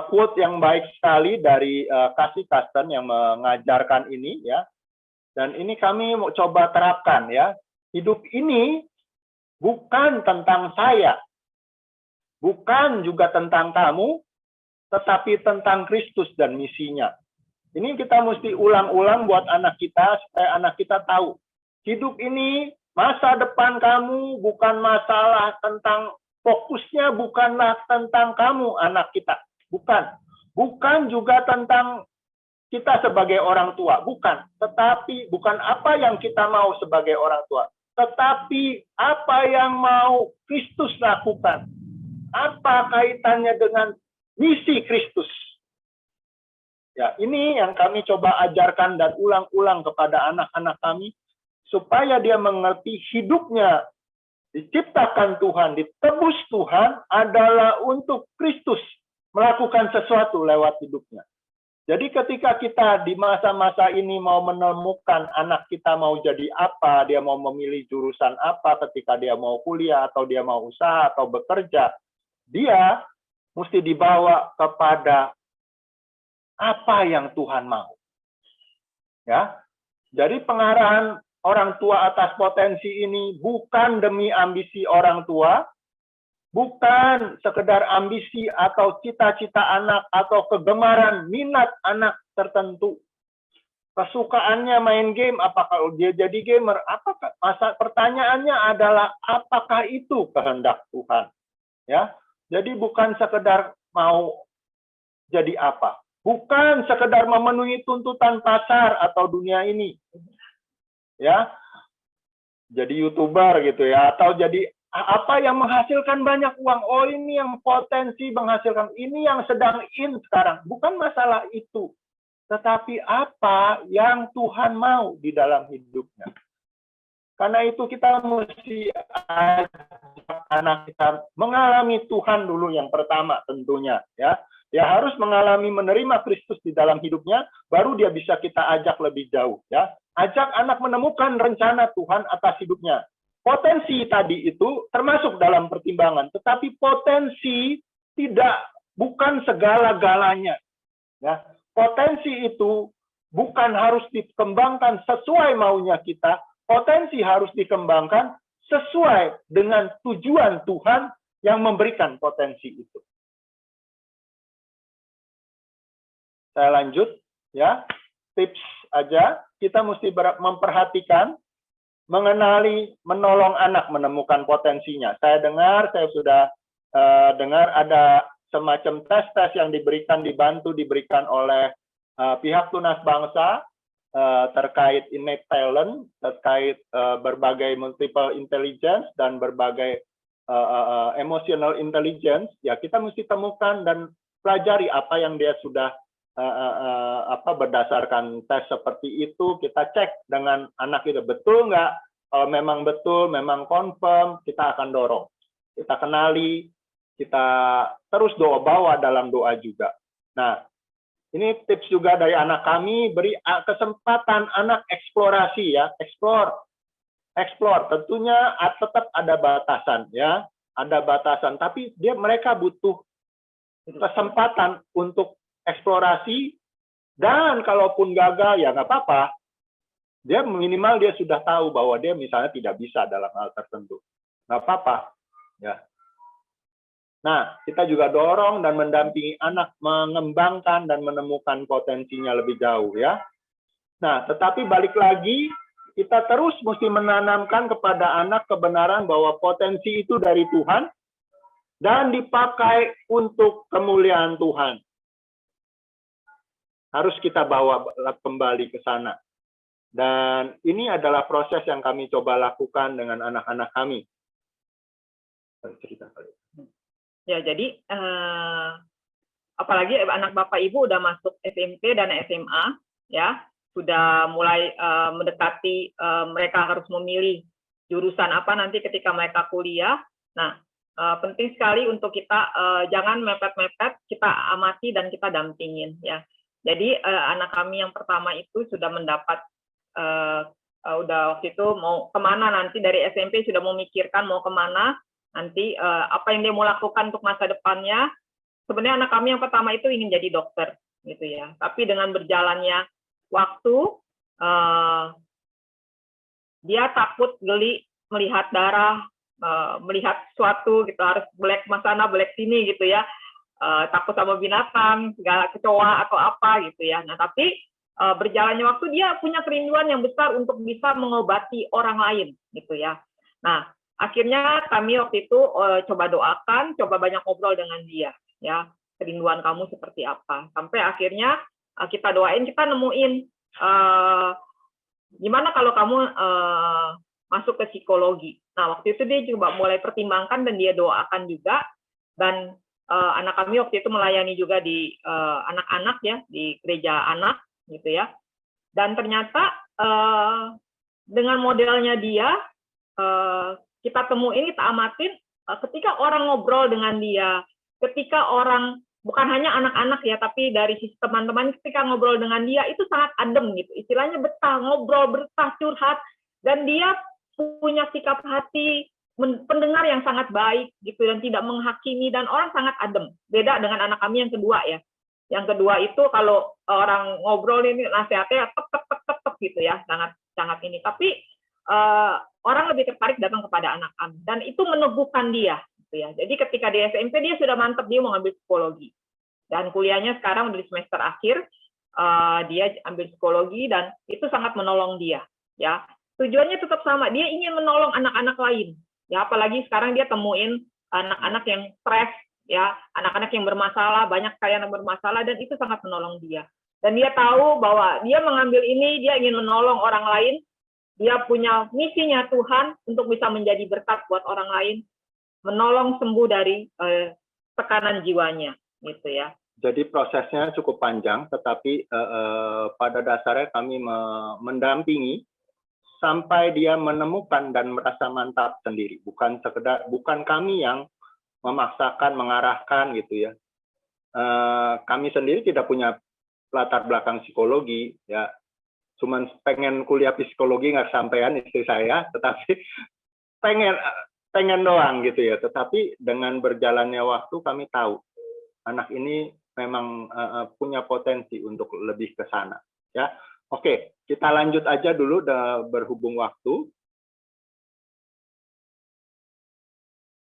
quote yang baik sekali dari Cassie Casten yang mengajarkan ini ya. Dan ini kami mau coba terapkan ya. Hidup ini bukan tentang saya, bukan juga tentang kamu, tetapi tentang Kristus dan misinya. Ini kita mesti ulang-ulang buat anak kita, supaya anak kita tahu. Hidup ini, masa depan kamu bukan masalah tentang, fokusnya bukanlah tentang kamu, anak kita. Bukan. Bukan juga tentang kita sebagai orang tua. Bukan. Tetapi bukan apa yang kita mau sebagai orang tua. Tetapi apa yang mau Kristus lakukan. Apa kaitannya dengan misi Kristus. Ya, ini yang kami coba ajarkan dan ulang-ulang kepada anak-anak kami, supaya dia mengerti hidupnya diciptakan Tuhan, ditebus Tuhan adalah untuk Kristus melakukan sesuatu lewat hidupnya. Jadi ketika kita di masa-masa ini mau menemukan anak kita mau jadi apa, dia mau memilih jurusan apa, ketika dia mau kuliah atau dia mau usaha atau bekerja, dia mesti dibawa kepada apa yang Tuhan mau. Ya. Jadi pengarahan orang tua atas potensi ini bukan demi ambisi orang tua, bukan sekedar ambisi atau cita-cita anak atau kegemaran minat anak tertentu. Kesukaannya main game, apakah dia jadi gamer? Apakah pertanyaannya adalah apakah itu kehendak Tuhan? Ya. Jadi bukan sekedar mau jadi apa. Bukan sekedar memenuhi tuntutan pasar atau dunia ini. Ya. Jadi YouTuber gitu ya. Atau jadi Apa yang menghasilkan banyak uang? Oh, ini yang potensi menghasilkan, ini yang sedang in sekarang. Bukan masalah itu. Tetapi apa yang Tuhan mau di dalam hidupnya. Karena itu kita mesti ajak anak kita mengalami Tuhan dulu yang pertama tentunya. Ya, dia harus mengalami menerima Kristus di dalam hidupnya, baru dia bisa kita ajak lebih jauh. Ya, ajak anak menemukan rencana Tuhan atas hidupnya. Potensi tadi itu termasuk dalam pertimbangan, tetapi potensi bukan segala-galanya. Ya, potensi itu bukan harus dikembangkan sesuai maunya kita, potensi harus dikembangkan sesuai dengan tujuan Tuhan yang memberikan potensi itu. Saya lanjut, ya, tips aja, kita mesti memperhatikan, mengenali, menolong anak menemukan potensinya. Saya sudah dengar ada semacam tes-tes yang diberikan oleh pihak Tunas Bangsa terkait innate talent, terkait berbagai multiple intelligence dan berbagai emotional intelligence. Ya, kita mesti temukan dan pelajari apa yang dia sudah berdasarkan tes seperti itu. Kita cek dengan anak itu betul nggak. Kalau memang betul, memang confirm, kita akan dorong, kita kenali, kita terus bawa dalam doa juga. Nah, ini tips juga dari anak kami, beri kesempatan anak eksplorasi, ya, explore. Tentunya tetap ada batasan, ya, ada batasan. Tapi mereka butuh kesempatan untuk eksplorasi, dan kalaupun gagal ya nggak apa-apa. Dia minimal dia sudah tahu bahwa dia misalnya tidak bisa dalam hal tertentu, nggak apa-apa, ya. Nah, kita juga dorong dan mendampingi anak mengembangkan dan menemukan potensinya lebih jauh, ya. Nah, tetapi balik lagi, kita terus mesti menanamkan kepada anak kebenaran bahwa potensi itu dari Tuhan dan dipakai untuk kemuliaan Tuhan. Harus kita bawa kembali ke sana. Dan ini adalah proses yang kami coba lakukan dengan anak-anak kami. Cerita kali. Ya, jadi apalagi anak Bapak Ibu udah masuk SMP dan SMA, ya, sudah mulai mendekati mereka harus memilih jurusan apa nanti ketika mereka kuliah. Nah, penting sekali untuk kita jangan mepet-mepet, kita amati dan kita dampingin, ya. Jadi anak kami yang pertama itu sudah mendapat udah waktu itu mau kemana nanti dari SMP sudah memikirkan mau kemana nanti, apa yang dia mau lakukan untuk masa depannya. Sebenarnya anak kami yang pertama itu ingin jadi dokter, gitu ya. Tapi dengan berjalannya waktu, dia takut, geli melihat darah, melihat sesuatu, gitu, harus belek sana, belek sini, gitu ya. Takut sama binatang, segala kecoa atau apa, gitu ya. Nah, tapi berjalannya waktu dia punya kerinduan yang besar untuk bisa mengobati orang lain, gitu ya. Nah, akhirnya kami waktu itu coba doakan, coba banyak ngobrol dengan dia, ya, kerinduan kamu seperti apa. Sampai akhirnya kita doain, kita nemuin gimana kalau kamu masuk ke psikologi. Nah, waktu itu dia coba mulai pertimbangkan dan dia doakan juga. Dan anak kami waktu itu melayani juga di anak-anak, ya, di gereja anak, gitu ya. Dan ternyata dengan modelnya dia, kita temuin, kita amatin, ketika orang ngobrol dengan dia, ketika orang, bukan hanya anak-anak ya, tapi dari sisi teman-teman, ketika ngobrol dengan dia, itu sangat adem gitu. Istilahnya betah, ngobrol, betah, curhat, dan dia punya sikap hati, pendengar yang sangat baik gitu, dan tidak menghakimi, dan orang sangat adem. Beda dengan anak kami yang kedua ya. Yang kedua itu kalau orang ngobrol ini, nasihatnya tek gitu ya, sangat ini. Tapi orang lebih tertarik datang kepada anak kami, dan itu meneguhkan dia, gitu ya. Jadi ketika di SMP dia sudah mantap, dia mau ambil psikologi, dan kuliahnya sekarang udah di semester akhir, dia ambil psikologi, dan itu sangat menolong dia, ya. Tujuannya tetap sama, dia ingin menolong anak-anak lain, ya. Apalagi sekarang dia temuin anak-anak yang stres, ya, anak-anak yang bermasalah, banyak sekali yang bermasalah, dan itu sangat menolong dia. Dan dia tahu bahwa dia mengambil ini, dia ingin menolong orang lain, dia punya misinya Tuhan untuk bisa menjadi berkat buat orang lain, menolong sembuh dari tekanan jiwanya, gitu ya. Jadi prosesnya cukup panjang, tetapi pada dasarnya kami mendampingi sampai dia menemukan dan merasa mantap sendiri. Bukan kami yang memaksakan, mengarahkan gitu ya. Kami sendiri tidak punya latar belakang psikologi, ya. Cuman pengen kuliah psikologi nggak sampean istri saya, tetapi pengen doang gitu ya. Tetapi dengan berjalannya waktu kami tahu anak ini memang punya potensi untuk lebih ke sana. Ya, oke, kita lanjut aja dulu berhubung waktu.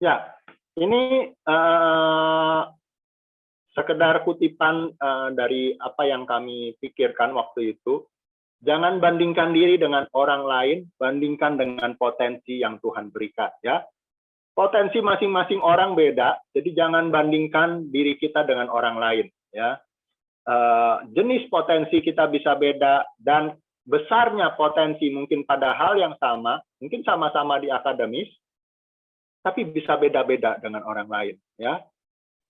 Ya, ini sekedar kutipan dari apa yang kami pikirkan waktu itu. Jangan bandingkan diri dengan orang lain, bandingkan dengan potensi yang Tuhan berikan. Ya, potensi masing-masing orang beda, jadi jangan bandingkan diri kita dengan orang lain. Ya, jenis potensi kita bisa beda dan besarnya potensi mungkin pada hal yang sama, mungkin sama-sama di akademis, tapi bisa beda-beda dengan orang lain. Ya,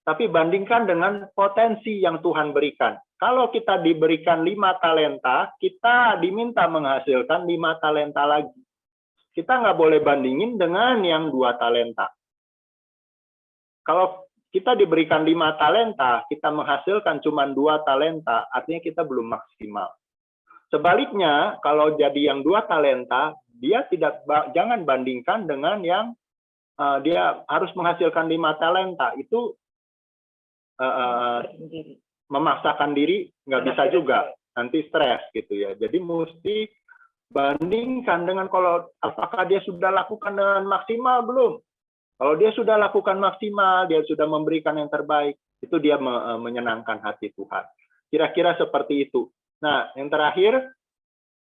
tapi bandingkan dengan potensi yang Tuhan berikan. Kalau kita diberikan 5 talenta, kita diminta menghasilkan 5 talenta lagi. Kita nggak boleh bandingin dengan yang 2 talenta. Kalau kita diberikan 5 talenta, kita menghasilkan cuma 2 talenta, artinya kita belum maksimal. Sebaliknya, kalau jadi yang 2 talenta, dia jangan bandingkan dengan yang dia harus menghasilkan 5 talenta. Itu memaksakan diri nggak bisa juga, nanti stres gitu ya. Jadi mesti bandingkan dengan kalau apakah dia sudah lakukan dengan maksimal belum. Kalau dia sudah lakukan maksimal, dia sudah memberikan yang terbaik, itu dia menyenangkan hati Tuhan. Kira-kira seperti itu. Nah, yang terakhir.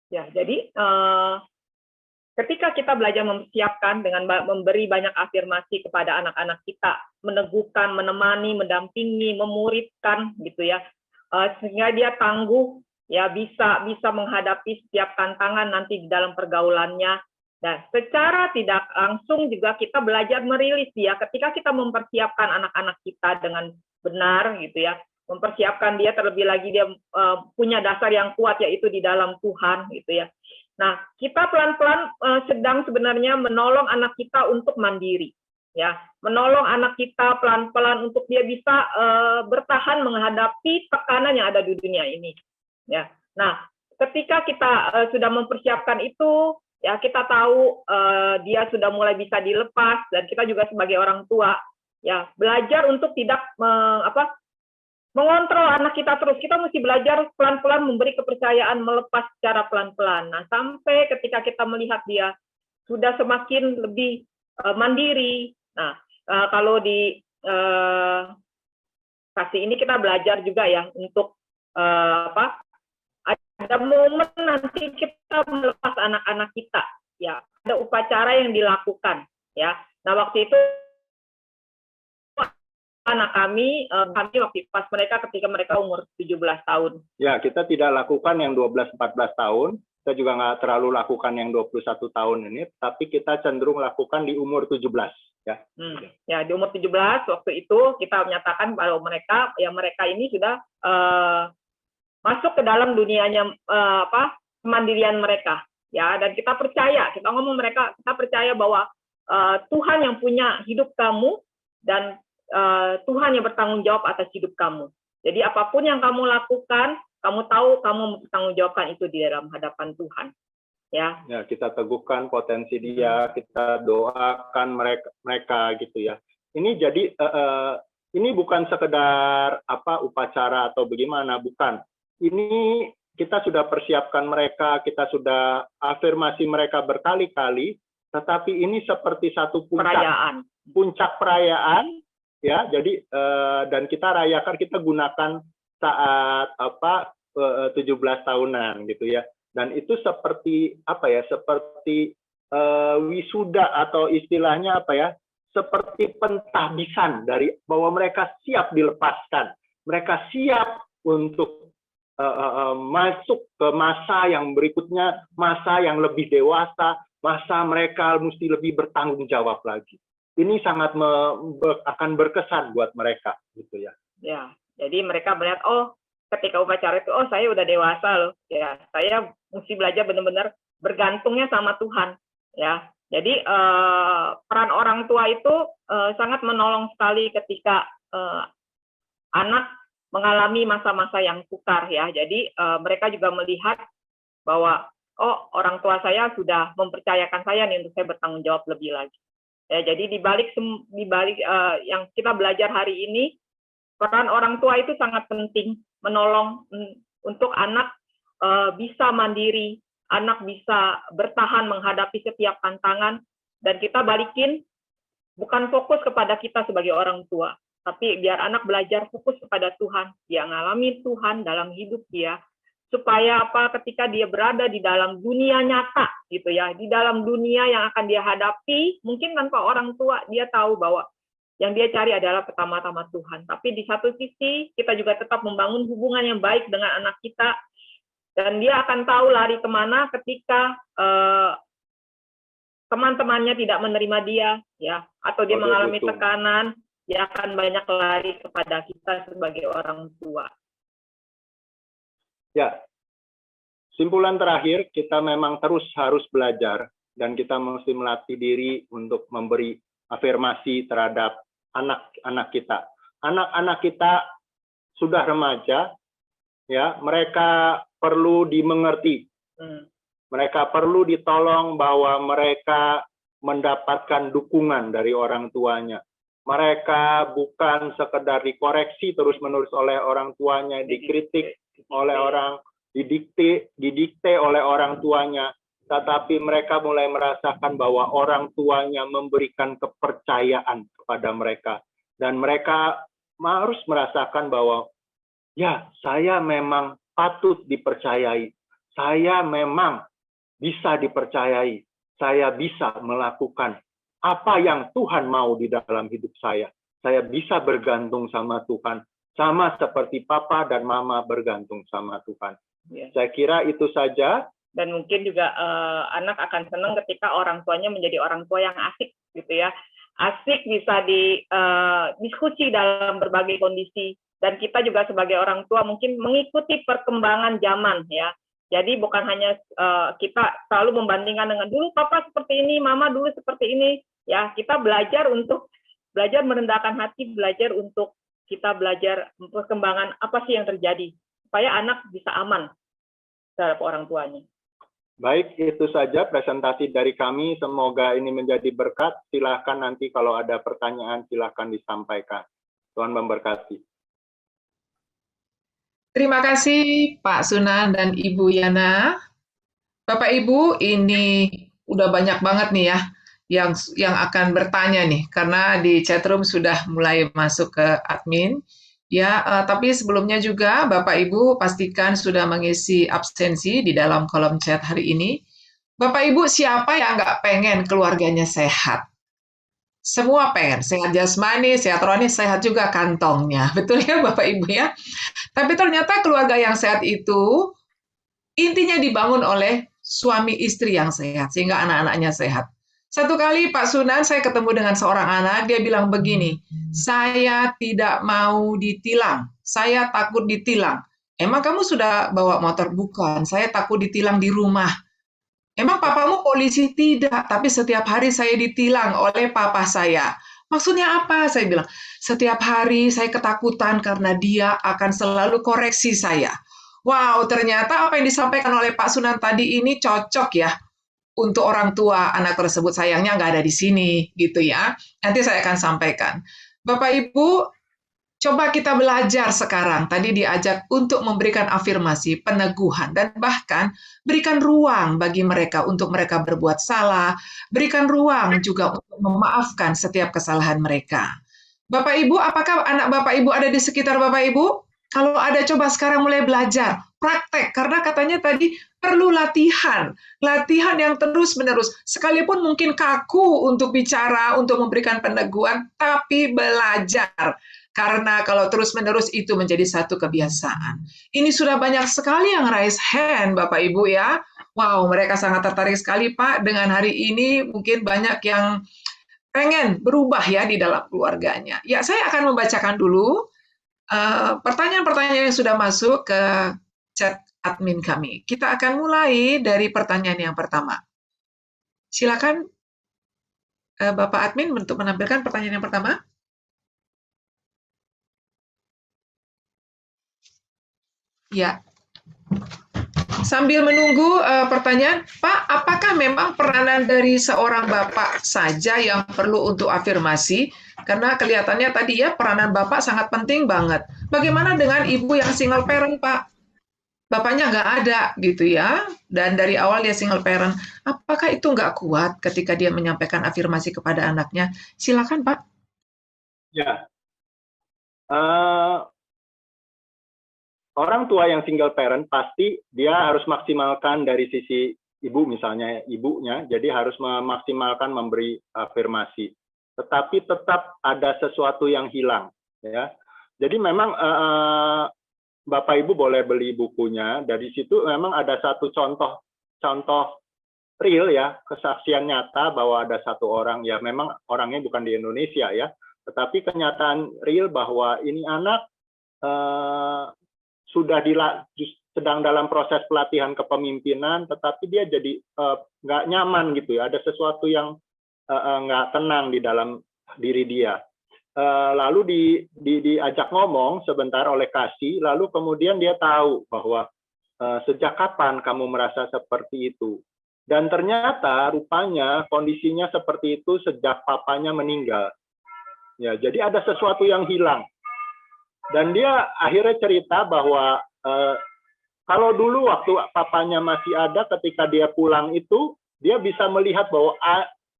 Ya, jadi ketika kita belajar mempersiapkan dengan memberi banyak afirmasi kepada anak-anak kita, meneguhkan, menemani, mendampingi, memuridkan gitu ya, sehingga dia tangguh, ya bisa menghadapi setiap tantangan nanti di dalam pergaulannya. Dan secara tidak langsung juga kita belajar merilis dia ketika kita mempersiapkan anak-anak kita dengan benar gitu ya, mempersiapkan dia terlebih lagi dia punya dasar yang kuat yaitu di dalam Tuhan gitu ya. Nah, kita pelan-pelan sedang sebenarnya menolong anak kita untuk mandiri, ya, menolong anak kita pelan-pelan untuk dia bisa bertahan menghadapi tekanan yang ada di dunia ini, ya. Nah, ketika kita sudah mempersiapkan itu, ya kita tahu dia sudah mulai bisa dilepas dan kita juga sebagai orang tua, ya belajar untuk tidak mengontrol anak kita terus. Kita mesti belajar pelan-pelan memberi kepercayaan, melepas secara pelan-pelan. Nah, sampai ketika kita melihat dia sudah semakin lebih mandiri. Nah, kalau di kasih ini kita belajar juga ya untuk ada momen nanti kita melepas anak-anak kita. Ya, ada upacara yang dilakukan. Ya, nah waktu itu anak kami waktu pas ketika mereka umur 17 tahun. Ya, kita tidak lakukan yang 12-14 tahun, kita juga nggak terlalu lakukan yang 21 tahun ini, tapi kita cenderung lakukan di umur 17. Ya, ya di umur 17 waktu itu kita menyatakan bahwa mereka ini sudah masuk ke dalam dunianya kemandirian mereka. Ya, dan kita percaya, kita percaya bahwa Tuhan yang punya hidup kamu dan Tuhan yang bertanggung jawab atas hidup kamu. Jadi apapun yang kamu lakukan, kamu tahu kamu mempertanggungjawabkan itu di dalam hadapan Tuhan. Ya. Ya, kita teguhkan potensi dia, kita doakan mereka gitu ya. Ini jadi ini bukan sekedar upacara atau bagaimana, bukan. Ini kita sudah persiapkan mereka, kita sudah afirmasi mereka berkali-kali, tetapi ini seperti satu puncak perayaan. Ya, jadi dan kita rayakan, kita gunakan saat 17 tahunan gitu ya. Dan itu seperti seperti wisuda atau istilahnya seperti pentahbisan dari bahwa mereka siap dilepaskan. Mereka siap untuk masuk ke masa yang berikutnya, masa yang lebih dewasa, masa mereka mesti lebih bertanggung jawab lagi. Ini sangat akan berkesan buat mereka, gitu ya. Ya, jadi mereka melihat, oh, ketika upacara itu, oh, saya udah dewasa loh, ya, saya mesti belajar benar-benar bergantungnya sama Tuhan, ya. Jadi peran orang tua itu sangat menolong sekali ketika anak mengalami masa-masa yang sukar, ya. Jadi mereka juga melihat bahwa oh, orang tua saya sudah mempercayakan saya nih untuk saya bertanggung jawab lebih lagi. Ya, jadi di balik yang kita belajar hari ini, peran orang tua itu sangat penting, menolong untuk anak bisa mandiri, anak bisa bertahan menghadapi setiap tantangan, dan kita balikin bukan fokus kepada kita sebagai orang tua, tapi biar anak belajar fokus kepada Tuhan, dia ngalami Tuhan dalam hidup dia, supaya apa, ketika dia berada di dalam dunia nyata gitu ya, di dalam dunia yang akan dia hadapi, mungkin tanpa orang tua dia tahu bahwa yang dia cari adalah pertama-tama Tuhan. Tapi di satu sisi kita juga tetap membangun hubungan yang baik dengan anak kita, dan dia akan tahu lari kemana ketika teman-temannya tidak menerima dia, ya, atau dia mengalami tekanan, dia akan banyak lari kepada kita sebagai orang tua. Ya, simpulan terakhir, kita memang terus harus belajar, dan kita mesti melatih diri untuk memberi afirmasi terhadap anak-anak kita. Anak-anak kita sudah remaja, ya, mereka perlu dimengerti. Mereka perlu ditolong bahwa mereka mendapatkan dukungan dari orang tuanya. Mereka bukan sekedar dikoreksi terus-menerus oleh orang tuanya, dikritik oleh orang, didikte oleh orang tuanya, tetapi mereka mulai merasakan bahwa orang tuanya memberikan kepercayaan kepada mereka, dan mereka harus merasakan bahwa ya, saya memang patut dipercayai, saya memang bisa dipercayai, saya bisa melakukan apa yang Tuhan mau di dalam hidup saya bisa bergantung sama Tuhan, sama seperti papa dan mama bergantung sama Tuhan. Ya. Saya kira itu saja. Dan mungkin juga anak akan senang ketika orang tuanya menjadi orang tua yang asik gitu ya, asik bisa diskusi dalam berbagai kondisi, dan kita juga sebagai orang tua mungkin mengikuti perkembangan zaman ya. Jadi bukan hanya kita selalu membandingkan dengan dulu papa seperti ini, mama dulu seperti ini ya. Kita belajar untuk belajar merendahkan hati, belajar untuk kita belajar perkembangan apa sih yang terjadi supaya anak bisa aman terhadap orang tuanya. Baik, itu saja presentasi dari kami. Semoga ini menjadi berkat. Silahkan nanti kalau ada pertanyaan, silahkan disampaikan. Tuhan memberkati. Terima kasih Pak Sunan dan Ibu Yana. Bapak Ibu, ini udah banyak banget nih ya yang akan bertanya nih, karena di chatroom sudah mulai masuk ke admin. Ya, tapi sebelumnya juga Bapak Ibu pastikan sudah mengisi absensi di dalam kolom chat hari ini. Bapak Ibu, siapa yang nggak pengen keluarganya sehat? Semua pengen, sehat jasmani, sehat rohani, sehat juga kantongnya. Betul ya Bapak Ibu ya? Tapi ternyata keluarga yang sehat itu intinya dibangun oleh suami istri yang sehat, sehingga anak-anaknya sehat. Satu kali Pak Sunan, saya ketemu dengan seorang anak, dia bilang begini, saya tidak mau ditilang, saya takut ditilang. Emang kamu sudah bawa motor? Bukan, saya takut ditilang di rumah. Emang papamu polisi? Tidak, tapi setiap hari saya ditilang oleh papa saya. Maksudnya apa? Saya bilang, setiap hari saya ketakutan karena dia akan selalu koreksi saya. Wow, ternyata apa yang disampaikan oleh Pak Sunan tadi ini cocok ya untuk orang tua anak tersebut. Sayangnya nggak ada di sini, gitu ya. Nanti saya akan sampaikan. Bapak Ibu, coba kita belajar sekarang. Tadi diajak untuk memberikan afirmasi, peneguhan, dan bahkan berikan ruang bagi mereka untuk mereka berbuat salah, berikan ruang juga untuk memaafkan setiap kesalahan mereka. Bapak Ibu, apakah anak Bapak Ibu ada di sekitar Bapak Ibu? Kalau ada, coba sekarang mulai belajar, praktek, karena katanya tadi perlu latihan yang terus-menerus. Sekalipun mungkin kaku untuk bicara, untuk memberikan peneguhan, tapi belajar. Karena kalau terus-menerus itu menjadi satu kebiasaan. Ini sudah banyak sekali yang raise hand, Bapak Ibu ya. Wow, mereka sangat tertarik sekali, Pak. Dengan hari ini mungkin banyak yang pengen berubah ya di dalam keluarganya. Ya, saya akan membacakan dulu pertanyaan-pertanyaan yang sudah masuk ke chat admin kami. Kita akan mulai dari pertanyaan yang pertama. Silakan Bapak admin untuk menampilkan pertanyaan yang pertama. Ya. Sambil menunggu pertanyaan, Pak, apakah memang peranan dari seorang bapak saja yang perlu untuk afirmasi? Karena kelihatannya tadi ya peranan bapak sangat penting banget. Bagaimana dengan ibu yang single parent, Pak? Bapaknya nggak ada gitu ya, dan dari awal dia single parent. Apakah itu nggak kuat ketika dia menyampaikan afirmasi kepada anaknya? Silakan, Pak. Ya, orang tua yang single parent pasti dia harus maksimalkan dari sisi ibu misalnya ibunya, jadi harus memaksimalkan memberi afirmasi. Tetapi tetap ada sesuatu yang hilang, ya. Jadi memang Bapak Ibu boleh beli bukunya. Dari situ memang ada satu contoh real ya, kesaksian nyata bahwa ada satu orang, ya memang orangnya bukan di Indonesia ya, tetapi kenyataan real bahwa ini anak sudah sedang dalam proses pelatihan kepemimpinan, tetapi dia jadi nggak nyaman gitu ya, ada sesuatu yang nggak tenang di dalam diri dia. Lalu diajak ngomong sebentar oleh kasih, lalu kemudian dia tahu bahwa sejak kapan kamu merasa seperti itu. Dan ternyata rupanya kondisinya seperti itu sejak papanya meninggal. Ya, jadi ada sesuatu yang hilang. Dan dia akhirnya cerita bahwa kalau dulu waktu papanya masih ada, ketika dia pulang itu, dia bisa melihat bahwa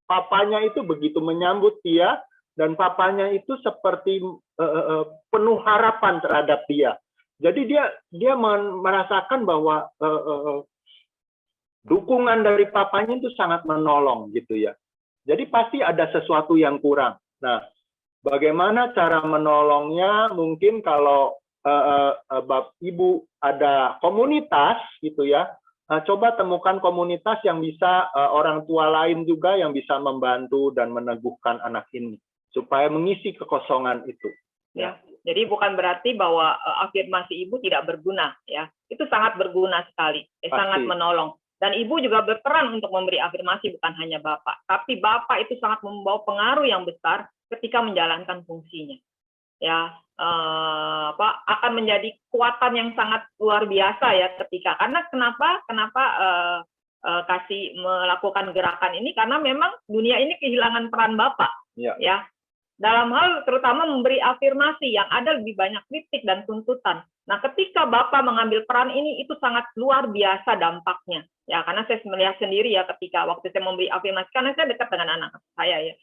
papanya itu begitu menyambut dia, dan papanya itu seperti penuh harapan terhadap dia. Jadi dia merasakan bahwa dukungan dari papanya itu sangat menolong gitu ya. Jadi pasti ada sesuatu yang kurang. Nah, bagaimana cara menolongnya? Mungkin kalau Ibu ada komunitas gitu ya, coba temukan komunitas yang bisa orang tua lain juga yang bisa membantu dan meneguhkan anak ini supaya mengisi kekosongan itu. Ya, jadi bukan berarti bahwa afirmasi ibu tidak berguna ya. Itu sangat berguna sekali, sangat menolong. Dan ibu juga berperan untuk memberi afirmasi, bukan hanya bapak. Tapi bapak itu sangat membawa pengaruh yang besar ketika menjalankan fungsinya. Ya, akan menjadi kekuatan yang sangat luar biasa ya ketika. Karena kenapa kasih melakukan gerakan ini? Karena memang dunia ini kehilangan peran bapak. Ya. Dalam hal terutama memberi afirmasi yang ada lebih banyak kritik dan tuntutan. Nah, ketika Bapak mengambil peran ini, itu sangat luar biasa dampaknya. Ya, karena saya melihat sendiri ya ketika waktu saya memberi afirmasi, karena saya dekat dengan anak saya ya,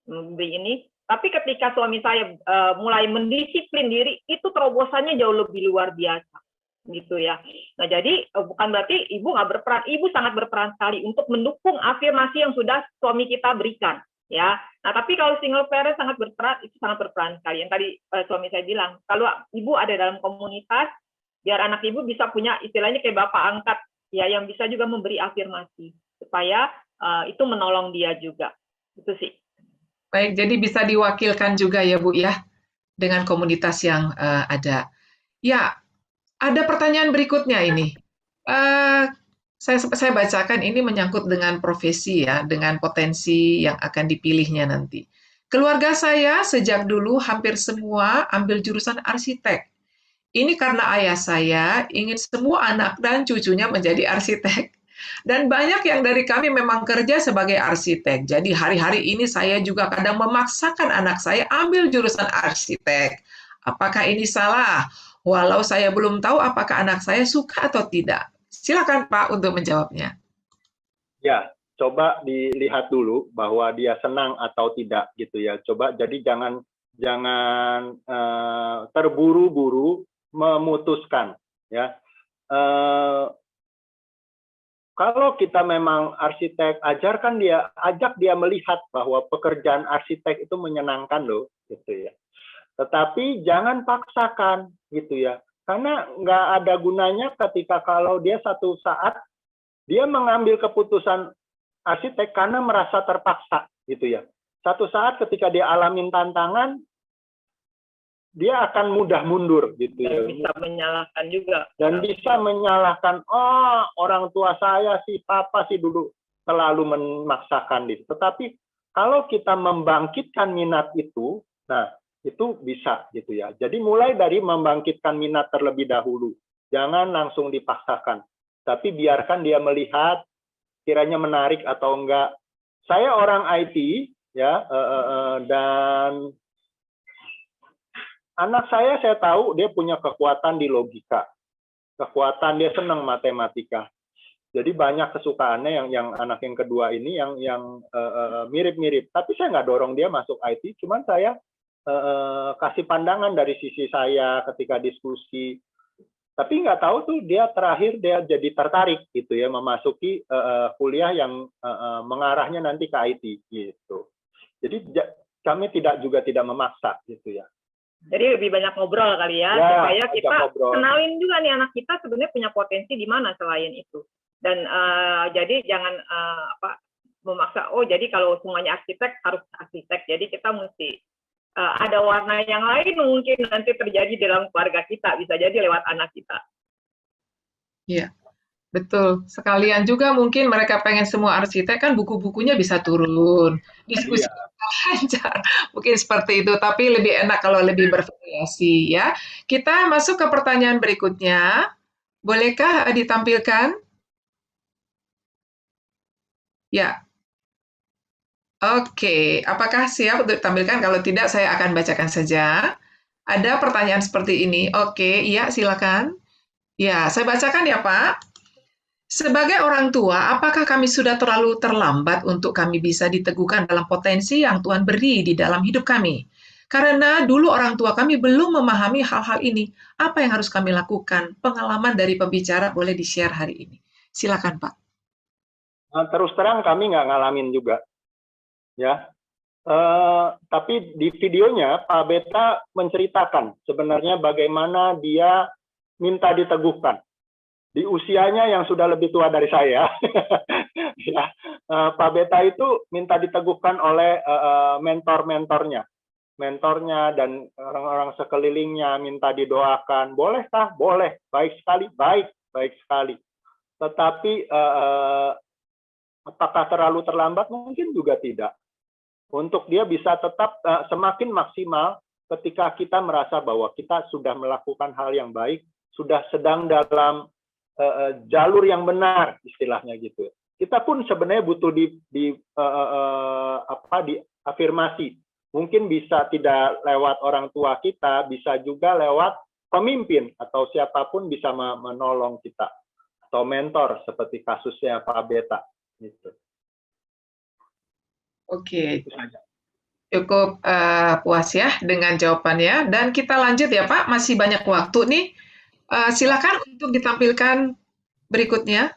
memberi ini. Tapi ketika suami saya mulai mendisiplin diri, itu terobosannya jauh lebih luar biasa. Gitu ya. Nah, jadi bukan berarti ibu nggak berperan, ibu sangat berperan sekali untuk mendukung afirmasi yang sudah suami kita berikan. Ya, nah tapi kalau single parent sangat berperan, itu sangat berperan sekali. Yang tadi suami saya bilang, kalau ibu ada dalam komunitas, biar anak ibu bisa punya istilahnya kayak bapak angkat, ya, yang bisa juga memberi afirmasi supaya itu menolong dia juga. Itu sih. Baik, jadi bisa diwakilkan juga ya Bu ya dengan komunitas yang ada. Ya, ada pertanyaan berikutnya ini. Saya bacakan, ini menyangkut dengan profesi ya, dengan potensi yang akan dipilihnya nanti. Keluarga saya sejak dulu hampir semua ambil jurusan arsitek. Ini karena ayah saya ingin semua anak dan cucunya menjadi arsitek. Dan banyak yang dari kami memang kerja sebagai arsitek. Jadi hari-hari ini saya juga kadang memaksakan anak saya ambil jurusan arsitek. Apakah ini salah? Walau saya belum tahu apakah anak saya suka atau tidak. Silakan Pak untuk menjawabnya. Ya, coba dilihat dulu bahwa dia senang atau tidak gitu ya. Coba jadi jangan terburu-buru memutuskan ya. Kalau kita memang arsitek, ajak dia melihat bahwa pekerjaan arsitek itu menyenangkan loh gitu ya. Tetapi jangan paksakan gitu ya. Karena nggak ada gunanya ketika kalau dia satu saat dia mengambil keputusan arsitek karena merasa terpaksa gitu ya. Satu saat ketika dia alamin tantangan, dia akan mudah mundur gitu ya. Dan bisa menyalahkan juga. Dan bisa menyalahkan, oh orang tua saya si papa sih dulu terlalu memaksakan diri. Tetapi kalau kita membangkitkan minat itu, nah itu bisa gitu ya. Jadi mulai dari membangkitkan minat terlebih dahulu. Jangan langsung dipaksakan. Tapi biarkan dia melihat kiranya menarik atau enggak. Saya orang IT ya, dan anak saya tahu dia punya kekuatan di logika, kekuatan dia senang matematika. Jadi banyak kesukaannya yang anak yang kedua ini yang mirip-mirip. Tapi saya nggak dorong dia masuk IT, cuman saya kasih pandangan dari sisi saya ketika diskusi. Tapi nggak tahu tuh dia terakhir dia jadi tertarik gitu ya memasuki kuliah yang mengarahnya nanti ke IT gitu. Jadi kami juga tidak memaksa gitu ya. Jadi lebih banyak ngobrol kali ya supaya kita kenalin juga nih anak kita sebenarnya punya potensi di mana selain itu. Dan jadi jangan memaksa, oh jadi kalau semuanya arsitek harus arsitek. Jadi kita mesti ada warna yang lain mungkin nanti terjadi dalam keluarga kita, bisa jadi lewat anak kita. Iya, betul. Sekalian juga mungkin mereka pengen semua arsitek kan buku-bukunya bisa turun, diskusi lancar, mungkin seperti itu. Tapi lebih enak kalau lebih bervariasi ya. Kita masuk ke pertanyaan berikutnya. Bolehkah ditampilkan? Ya. Oke, apakah siap untuk ditampilkan? Kalau tidak, saya akan bacakan saja. Ada pertanyaan seperti ini. Oke, iya, silakan. Ya, saya bacakan ya, Pak. Sebagai orang tua, apakah kami sudah terlalu terlambat untuk kami bisa diteguhkan dalam potensi yang Tuhan beri di dalam hidup kami? Karena dulu orang tua kami belum memahami hal-hal ini. Apa yang harus kami lakukan? Pengalaman dari pembicara boleh di-share hari ini. Silakan, Pak. Terus terang kami nggak ngalamin juga. Ya, tapi di videonya Pak Beta menceritakan sebenarnya bagaimana dia minta diteguhkan di usianya yang sudah lebih tua dari saya. Ya, Pak Beta itu minta diteguhkan oleh mentornya dan orang-orang sekelilingnya, minta didoakan. Bolehkah? Boleh. Baik sekali, baik sekali. Tetapi apakah terlalu terlambat? Mungkin juga tidak. Untuk dia bisa tetap semakin maksimal ketika kita merasa bahwa kita sudah melakukan hal yang baik, sudah sedang dalam jalur yang benar, istilahnya gitu. Kita pun sebenarnya butuh diafirmasi. Mungkin bisa tidak lewat orang tua kita, bisa juga lewat pemimpin atau siapapun bisa menolong kita atau mentor seperti kasusnya Pak Beta gitu. Oke, cukup puas ya dengan jawabannya. Dan kita lanjut ya Pak, masih banyak waktu nih. Silakan untuk ditampilkan berikutnya.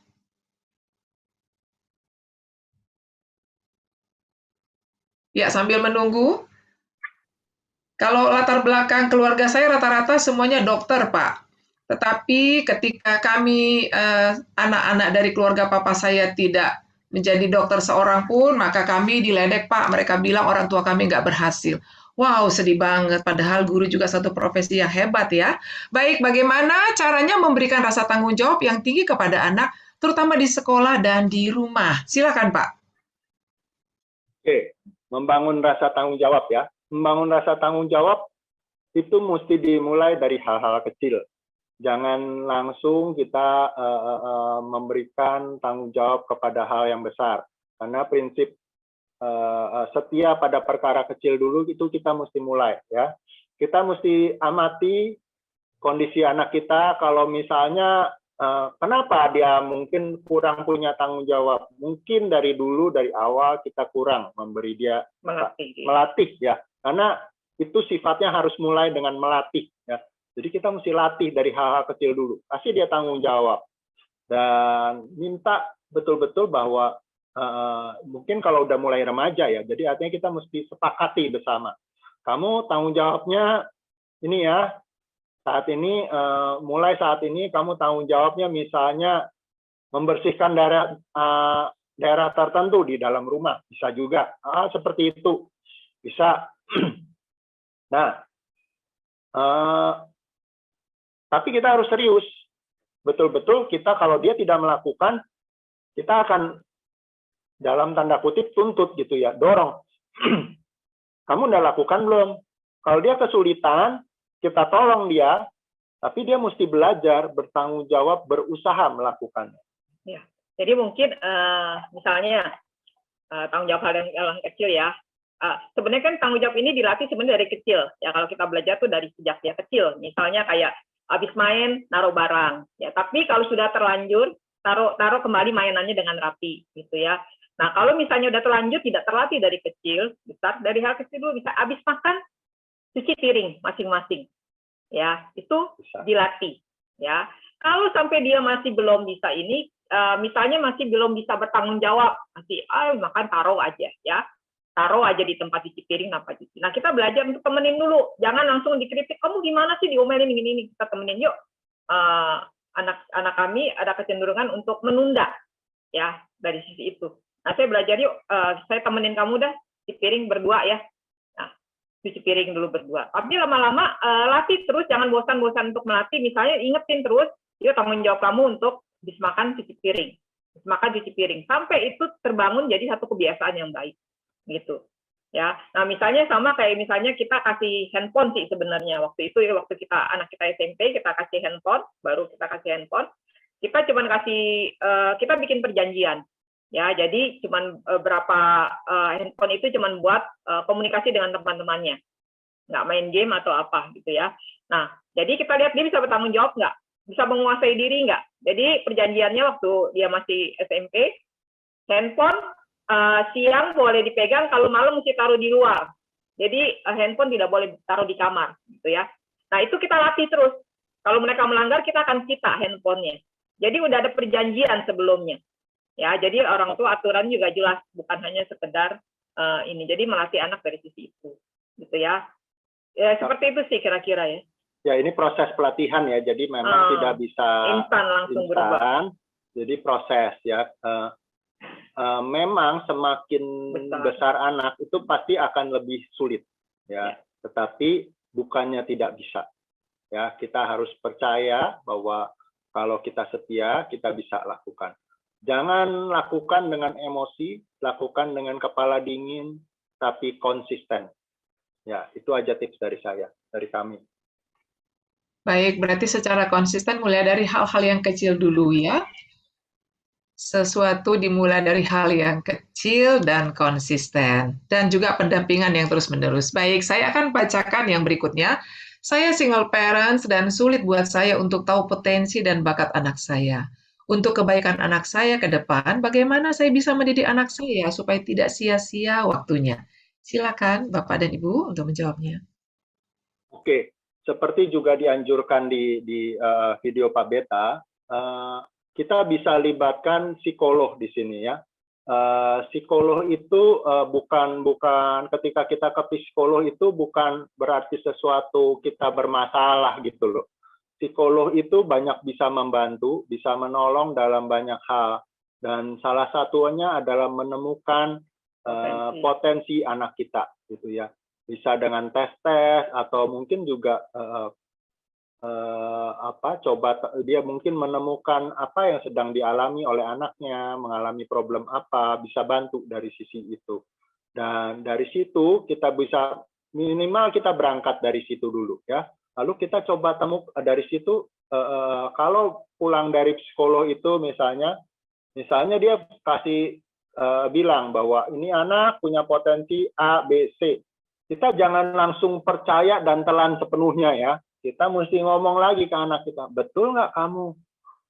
Ya, sambil menunggu. Kalau latar belakang keluarga saya rata-rata semuanya dokter, Pak. Tetapi ketika kami, anak-anak dari keluarga papa saya tidak menjadi dokter seorang pun, maka kami diledek, Pak. Mereka bilang orang tua kami nggak berhasil. Wow, sedih banget. Padahal guru juga satu profesi yang hebat ya. Baik, bagaimana caranya memberikan rasa tanggung jawab yang tinggi kepada anak, terutama di sekolah dan di rumah? Silakan, Pak. Oke, membangun rasa tanggung jawab ya. Membangun rasa tanggung jawab itu mesti dimulai dari hal-hal kecil. Jangan langsung kita memberikan tanggung jawab kepada hal yang besar. Karena prinsip setia pada perkara kecil dulu itu kita mesti mulai ya. Kita mesti amati kondisi anak kita kalau misalnya kenapa dia mungkin kurang punya tanggung jawab. Mungkin dari dulu dari awal kita kurang memberi dia melatih ya. Karena itu sifatnya harus mulai dengan melatih ya. Jadi kita mesti latih dari hal-hal kecil dulu. Kasih dia tanggung jawab. Dan minta betul-betul bahwa mungkin kalau udah mulai remaja ya, jadi artinya kita mesti sepakati bersama. kamu tanggung jawabnya ini ya, saat ini, mulai saat ini kamu tanggung jawabnya misalnya membersihkan daerah tertentu di dalam rumah, bisa juga. Seperti itu, bisa. Nah, tapi kita harus serius. Betul-betul kita kalau dia tidak melakukan, kita akan dalam tanda kutip tuntut gitu ya, dorong. Kamu udah lakukan belum? Kalau dia kesulitan, kita tolong dia, tapi dia mesti belajar, bertanggung jawab, berusaha melakukannya. Ya, jadi mungkin misalnya tanggung jawab hal yang kecil ya. Sebenarnya kan tanggung jawab ini dilatih sebenarnya dari kecil. Ya kalau kita belajar tuh dari sejak dia kecil. Misalnya kayak habis main naruh barang. Ya, tapi kalau sudah terlanjur taruh kembali mainannya dengan rapi, gitu ya. Nah kalau misalnya udah terlanjur tidak terlatih dari kecil, besar dari hal kecil dulu, bisa habis makan cuci piring masing-masing. Ya, itu dilatih. Ya, kalau sampai dia masih belum bisa ini, misalnya masih belum bisa bertanggung jawab, masih makan taruh aja ya, taruh aja di tempat cuci piring apa cuci. Nah kita belajar untuk temenin dulu, jangan langsung dikritik, kamu gimana sih diomelin gini, kita temenin yuk. Anak kami ada kecenderungan untuk menunda ya dari sisi itu. Nah saya belajar yuk, saya temenin kamu dah cuci piring berdua ya. Cuci piring dulu berdua. Tapi lama-lama latih terus, jangan bosan-bosan untuk melatih. Misalnya ingetin terus, yuk tanggung jawab kamu untuk habis makan cuci piring, habis makan cuci piring, sampai itu terbangun jadi satu kebiasaan yang baik, gitu. Ya, nah misalnya sama kayak misalnya kita kasih handphone sih sebenarnya waktu itu ya, waktu kita anak kita SMP kita kasih handphone, baru kita kasih handphone, kita cuman kasih kita bikin perjanjian. Ya, jadi cuman berapa handphone itu cuman buat komunikasi dengan teman-temannya, nggak main game atau apa gitu ya. Nah, jadi kita lihat dia bisa bertanggung jawab nggak, bisa menguasai diri nggak. Jadi perjanjiannya waktu dia masih SMP, handphone siang boleh dipegang, kalau malam mesti taruh di luar. Jadi handphone tidak boleh taruh di kamar, gitu ya. Nah itu kita latih terus. Kalau mereka melanggar, kita akan cita handphonenya. Jadi udah ada perjanjian sebelumnya. Ya, jadi orang tua aturan juga jelas, bukan hanya sekedar ini. Jadi melatih anak dari sisi itu, gitu ya. Ya seperti itu sih kira-kira ya. Ya ini proses pelatihan ya, jadi memang tidak bisa instan langsung berubah. Jadi proses ya. Memang semakin besar anak itu pasti akan lebih sulit ya. Tetapi bukannya tidak bisa. Ya, kita harus percaya bahwa kalau kita setia, kita bisa lakukan. Jangan lakukan dengan emosi, lakukan dengan kepala dingin, tapi konsisten. Ya, itu aja tips dari saya, dari kami. Baik, berarti secara konsisten mulai dari hal-hal yang kecil dulu ya. Sesuatu dimulai dari hal yang kecil dan konsisten. Dan juga pendampingan yang terus-menerus. Baik, saya akan bacakan yang berikutnya. Saya single parents dan sulit buat saya untuk tahu potensi dan bakat anak saya. Untuk kebaikan anak saya ke depan, bagaimana saya bisa mendidik anak saya supaya tidak sia-sia waktunya? Silakan Bapak dan Ibu untuk menjawabnya. Oke, seperti juga dianjurkan di video Pak Beta, kita bisa libatkan psikolog di sini ya. Psikolog itu bukan ketika kita ke psikolog itu bukan berarti sesuatu kita bermasalah gitu loh. Psikolog itu banyak bisa membantu, bisa menolong dalam banyak hal, dan salah satunya adalah menemukan potensi anak kita gitu ya. Bisa dengan tes atau mungkin juga coba dia mungkin menemukan apa yang sedang dialami oleh anaknya, mengalami problem apa, bisa bantu dari sisi itu. Dan dari situ kita bisa minimal kita berangkat dari situ dulu ya. Lalu kita coba dari situ kalau pulang dari psikolog itu misalnya dia kasih bilang bahwa ini anak punya potensi A, B, C. Kita jangan langsung percaya dan telan sepenuhnya ya. Kita mesti ngomong lagi ke anak kita, betul nggak kamu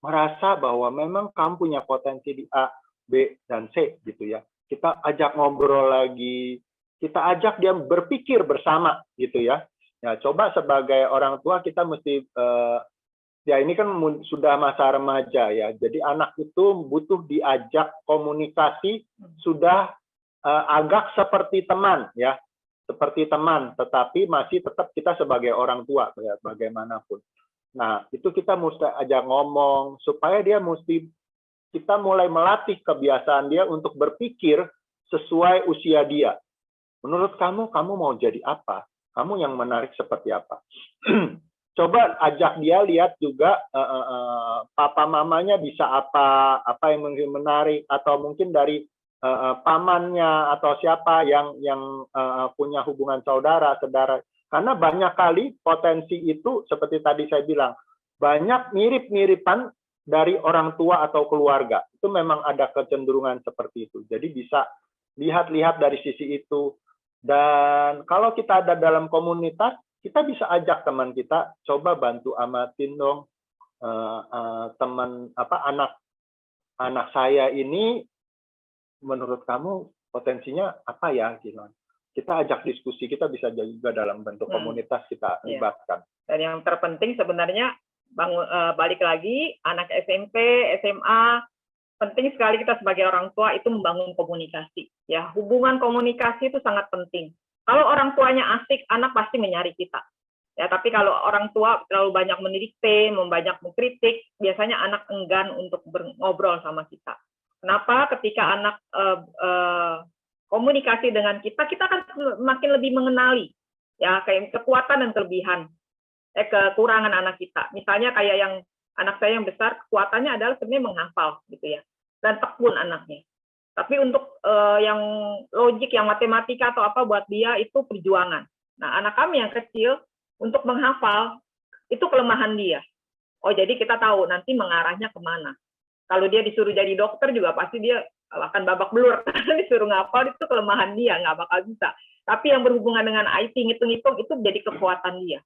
merasa bahwa memang kamu punya potensi di A, B, dan C gitu ya. Kita ajak ngobrol lagi, kita ajak dia berpikir bersama gitu ya. Ya coba sebagai orang tua kita mesti, ya ini kan sudah masa remaja ya, jadi anak itu butuh diajak komunikasi sudah agak seperti teman ya. seperti teman, tetapi masih tetap kita sebagai orang tua ya, bagaimanapun. Nah, itu kita mesti ajak ngomong supaya dia kita mulai melatih kebiasaan dia untuk berpikir sesuai usia dia. Menurut kamu mau jadi apa? Kamu yang menarik seperti apa? Coba ajak dia lihat juga papa mamanya bisa apa yang mungkin menarik, atau mungkin dari pamannya atau siapa yang punya hubungan saudara. Karena banyak kali potensi itu seperti tadi saya bilang, banyak mirip-miripan dari orang tua atau keluarga. Itu memang ada kecenderungan seperti itu. Jadi bisa lihat-lihat dari sisi itu. Dan kalau kita ada dalam komunitas, kita bisa ajak teman kita, coba bantu amatin dong anak saya ini, menurut kamu potensinya apa ya, gitu. Kita ajak diskusi, kita bisa juga dalam bentuk komunitas kita libatkan. Dan yang terpenting sebenarnya balik lagi anak SMP, SMA, penting sekali kita sebagai orang tua itu membangun komunikasi. Ya, hubungan komunikasi itu sangat penting. Kalau orang tuanya asik, anak pasti mencari kita. Ya, tapi kalau orang tua terlalu banyak mendikte, banyak mengkritik, biasanya anak enggan untuk ngobrol sama kita. Kenapa? Ketika anak komunikasi dengan kita akan makin lebih mengenali ya kayak kekuatan dan kekurangan anak kita. Misalnya kayak yang anak saya yang besar, kekuatannya adalah sebenarnya menghafal gitu ya, dan tekun anaknya. Tapi untuk yang logik, yang matematika atau apa, buat dia itu perjuangan. Nah, anak kami yang kecil untuk menghafal itu kelemahan dia. Oh, jadi kita tahu nanti mengarahnya kemana. Kalau dia disuruh jadi dokter juga pasti dia akan babak belur. Disuruh ngapal itu kelemahan dia, nggak bakal bisa. Tapi yang berhubungan dengan IT, ngitung-ngitung, itu jadi kekuatan dia.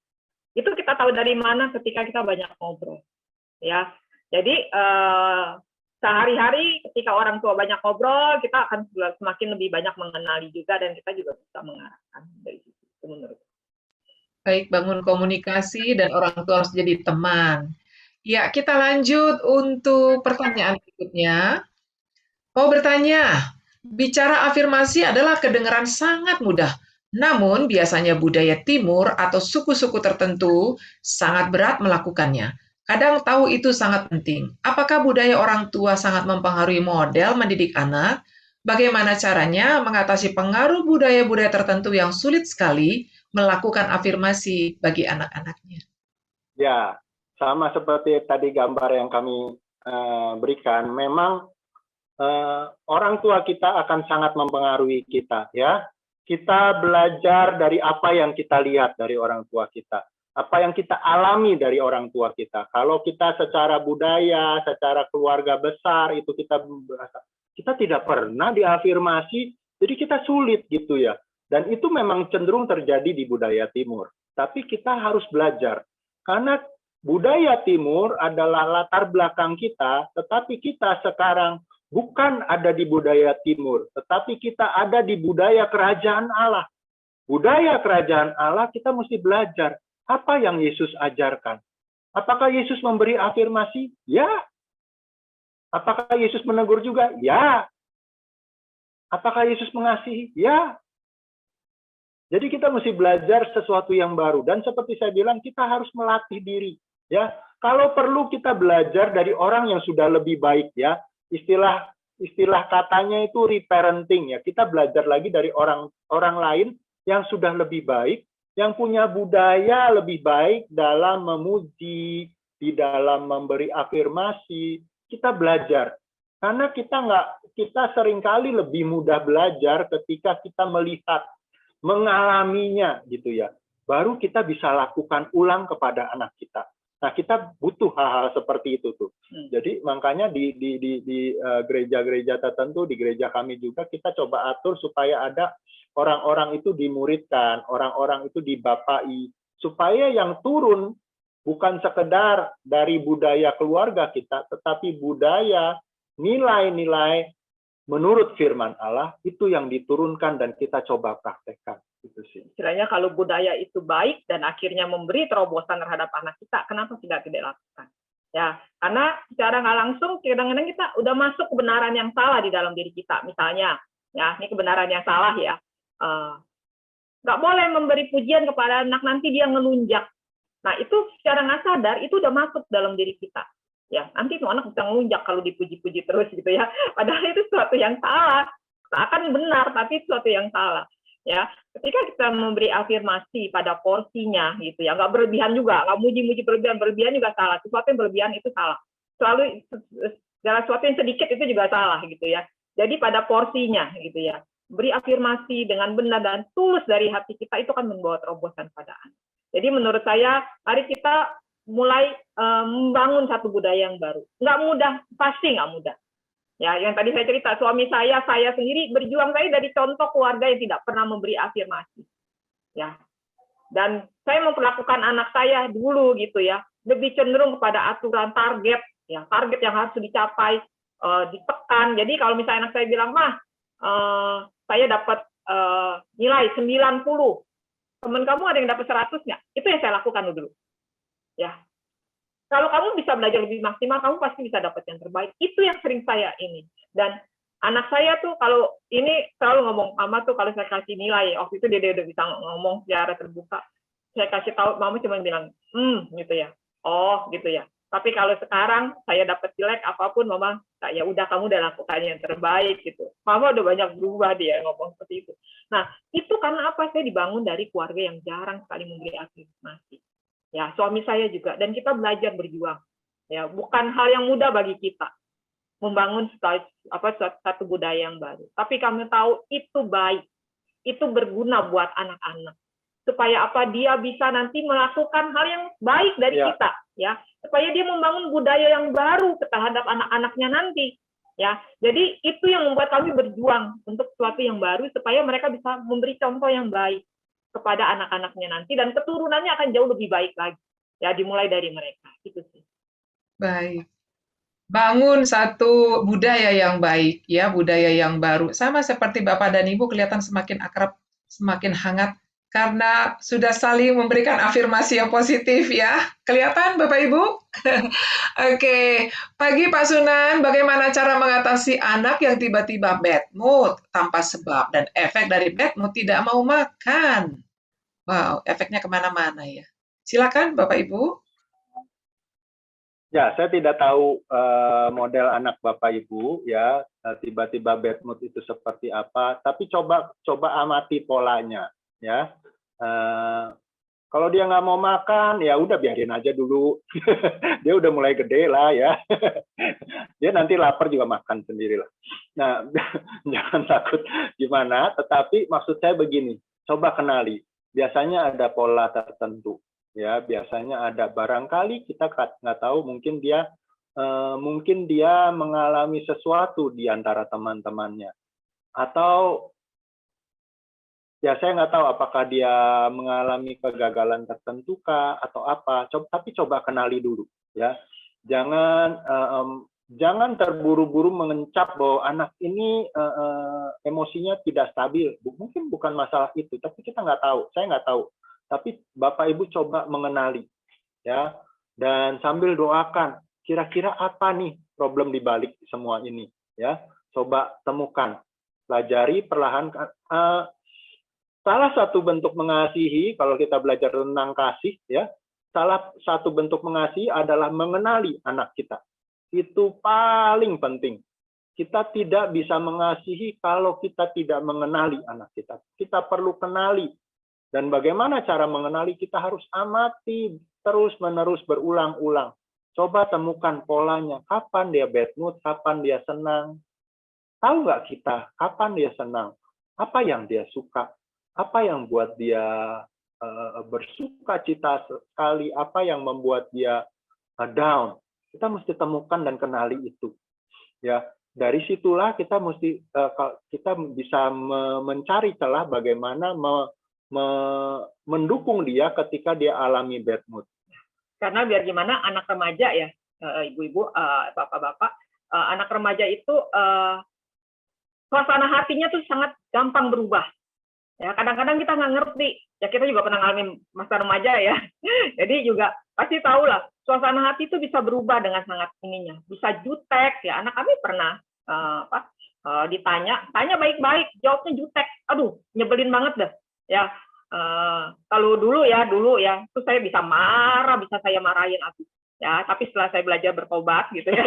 Itu kita tahu dari mana ketika kita banyak ngobrol. Ya, jadi sehari-hari ketika orang tua banyak ngobrol, kita akan semakin lebih banyak mengenali juga, dan kita juga bisa mengarahkan dari situ. Itu menurut. Baik, bangun komunikasi dan orang tua harus jadi teman. Ya, kita lanjut untuk pertanyaan berikutnya. Mau bertanya, bicara afirmasi adalah kedengaran sangat mudah. Namun, biasanya budaya timur atau suku-suku tertentu sangat berat melakukannya. Kadang tahu itu sangat penting. Apakah budaya orang tua sangat mempengaruhi model mendidik anak? Bagaimana caranya mengatasi pengaruh budaya-budaya tertentu yang sulit sekali melakukan afirmasi bagi anak-anaknya? Ya, sama seperti tadi gambar yang kami berikan, memang orang tua kita akan sangat mempengaruhi kita, ya. Kita belajar dari apa yang kita lihat dari orang tua kita, apa yang kita alami dari orang tua kita. Kalau kita secara budaya, secara keluarga besar itu kita tidak pernah diafirmasi, jadi kita sulit gitu ya. Dan itu memang cenderung terjadi di budaya timur. Tapi kita harus belajar. Karena budaya timur adalah latar belakang kita, tetapi kita sekarang bukan ada di budaya timur, tetapi kita ada di budaya kerajaan Allah. Budaya kerajaan Allah kita mesti belajar. Apa yang Yesus ajarkan? Apakah Yesus memberi afirmasi? Ya. Apakah Yesus menegur juga? Ya. Apakah Yesus mengasihi? Ya. Jadi kita mesti belajar sesuatu yang baru. Dan seperti saya bilang, kita harus melatih diri. Ya, kalau perlu kita belajar dari orang yang sudah lebih baik, ya. Istilah katanya itu reparenting, ya. Kita belajar lagi dari orang lain yang sudah lebih baik, yang punya budaya lebih baik dalam memuji, di dalam memberi afirmasi. Kita belajar. Karena kita seringkali lebih mudah belajar ketika kita melihat, mengalaminya gitu ya. Baru kita bisa lakukan ulang kepada anak kita. Nah, kita butuh hal-hal seperti itu tuh. Jadi makanya di gereja-gereja tertentu, di gereja kami juga kita coba atur supaya ada orang-orang itu dimuridkan, orang-orang itu dibapai, supaya yang turun bukan sekedar dari budaya keluarga kita, tetapi budaya, nilai-nilai menurut firman Allah itu yang diturunkan dan kita coba praktekkan. Itu sih. Istilahnya kalau budaya itu baik dan akhirnya memberi terobosan terhadap anak kita, kenapa tidak lakukan? Ya, karena secara nggak langsung kadang-kadang kita udah masuk kebenaran yang salah di dalam diri kita. Misalnya, ya ini kebenaran yang salah ya. nggak boleh memberi pujian kepada anak, nanti dia ngelunjak. Nah, itu secara nggak sadar itu udah masuk dalam diri kita. Ya, nanti tuh anak bisa ngelunjak kalau dipuji-puji terus gitu ya. Padahal itu sesuatu yang salah. Akan benar, tapi sesuatu yang salah. Ya, ketika kita memberi afirmasi pada porsinya gitu ya, nggak berlebihan juga, nggak muji-muji berlebihan juga salah. Sesuatu yang berlebihan itu salah. Selalu segala sesuatu yang sedikit itu juga salah gitu ya. Jadi pada porsinya gitu ya. Beri afirmasi dengan benar dan tulus dari hati kita, itu kan membawa terobosan pada anak. Jadi menurut saya, mari kita mulai membangun satu budaya yang baru. Nggak mudah, pasti nggak mudah. Ya, yang tadi saya cerita, suami saya sendiri berjuang, saya dari contoh keluarga yang tidak pernah memberi afirmasi. Ya. Dan saya memperlakukan anak saya dulu gitu ya, lebih cenderung kepada aturan target, ya, target yang harus dicapai, ditekan. Jadi kalau misalnya anak saya bilang, "Mah, saya dapat nilai 90, teman kamu ada yang dapat 100 nggak?" Itu yang saya lakukan dulu. Ya. Kalau kamu bisa belajar lebih maksimal, kamu pasti bisa dapat yang terbaik. Itu yang sering saya ini. Dan anak saya tuh kalau ini selalu ngomong, "Mama tuh kalau saya kasih nilai," waktu itu dia udah bisa ngomong secara terbuka. Saya kasih tahu, Mama cuma bilang, gitu ya. Oh, gitu ya. Tapi kalau sekarang saya dapat jelek apapun, Mama, ya udah kamu udah lakukan yang terbaik gitu. Mama udah banyak berubah, dia ngomong seperti itu. Nah, itu karena apa? Saya dibangun dari keluarga yang jarang sekali memberi afirmasi. Ya, suami saya juga, dan kita belajar berjuang. Ya, bukan hal yang mudah bagi kita membangun satu budaya yang baru. Tapi kami tahu itu baik, itu berguna buat anak-anak. Supaya apa, dia bisa nanti melakukan hal yang baik dari kita, ya. Supaya dia membangun budaya yang baru terhadap anak-anaknya nanti. Ya, jadi itu yang membuat kami berjuang untuk sesuatu yang baru supaya mereka bisa memberi contoh yang baik kepada anak-anaknya nanti, dan keturunannya akan jauh lebih baik lagi. Ya, dimulai dari mereka. Itu sih. Baik. Bangun satu budaya yang baik, ya, budaya yang baru. Sama seperti Bapak dan Ibu kelihatan semakin akrab, semakin hangat karena sudah saling memberikan afirmasi yang positif, ya. Kelihatan Bapak Ibu? Oke, pagi Pak Sunan, bagaimana cara mengatasi anak yang tiba-tiba bad mood tanpa sebab dan efek dari bad mood tidak mau makan? Wow, efeknya kemana-mana ya. Silakan Bapak Ibu. Ya, saya tidak tahu model anak Bapak Ibu ya, tiba-tiba bad mood itu seperti apa, tapi coba amati polanya ya. Kalau dia nggak mau makan, ya udah biarin aja dulu. Dia udah mulai gede lah ya. Dia nanti lapar juga makan sendiri lah. Nah, jangan takut gimana, tetapi maksud saya begini, coba kenali. Biasanya ada pola tertentu. Ya, biasanya ada, barangkali kita nggak tahu, mungkin dia mengalami sesuatu di antara teman-temannya, atau ya saya nggak tahu apakah dia mengalami kegagalan tertentu kah atau apa. Tapi coba kenali dulu ya, jangan terburu-buru mengencap bahwa anak ini emosinya tidak stabil. Mungkin bukan masalah itu, tapi kita nggak tahu, saya nggak tahu. Tapi Bapak Ibu coba mengenali ya, dan sambil doakan kira-kira apa nih problem di balik semua ini ya. Coba temukan, pelajari perlahan. Salah satu bentuk mengasihi, kalau kita belajar tentang kasih ya, salah satu bentuk mengasihi adalah mengenali anak kita. Itu paling penting. Kita tidak bisa mengasihi kalau kita tidak mengenali anak kita. Kita perlu kenali. Dan bagaimana cara mengenali? Kita harus amati terus-menerus, berulang-ulang. Coba temukan polanya. Kapan dia bad mood, kapan dia senang. Tahu nggak kita kapan dia senang? Apa yang dia suka? Apa yang buat dia bersuka cita sekali? Apa yang membuat dia down? Kita mesti temukan dan kenali itu. Ya, dari situlah kita bisa mencari celah bagaimana mendukung dia ketika dia alami bad mood. Karena biar gimana anak remaja ya, ibu-ibu, bapak-bapak, anak remaja itu suasana hatinya tuh sangat gampang berubah. Ya, kadang-kadang kita nggak ngerti. Ya, kita juga pernah ngalamin masa remaja ya. Jadi juga pasti tahu lah, suasana hati itu bisa berubah dengan sangat ininya. Bisa jutek ya. Anak kami pernah tanya baik-baik, jawabnya jutek. Aduh, nyebelin banget dah. Ya, Kalau dulu ya, itu saya bisa marah, bisa saya marahin aku. Ya, tapi setelah saya belajar bertobat gitu ya,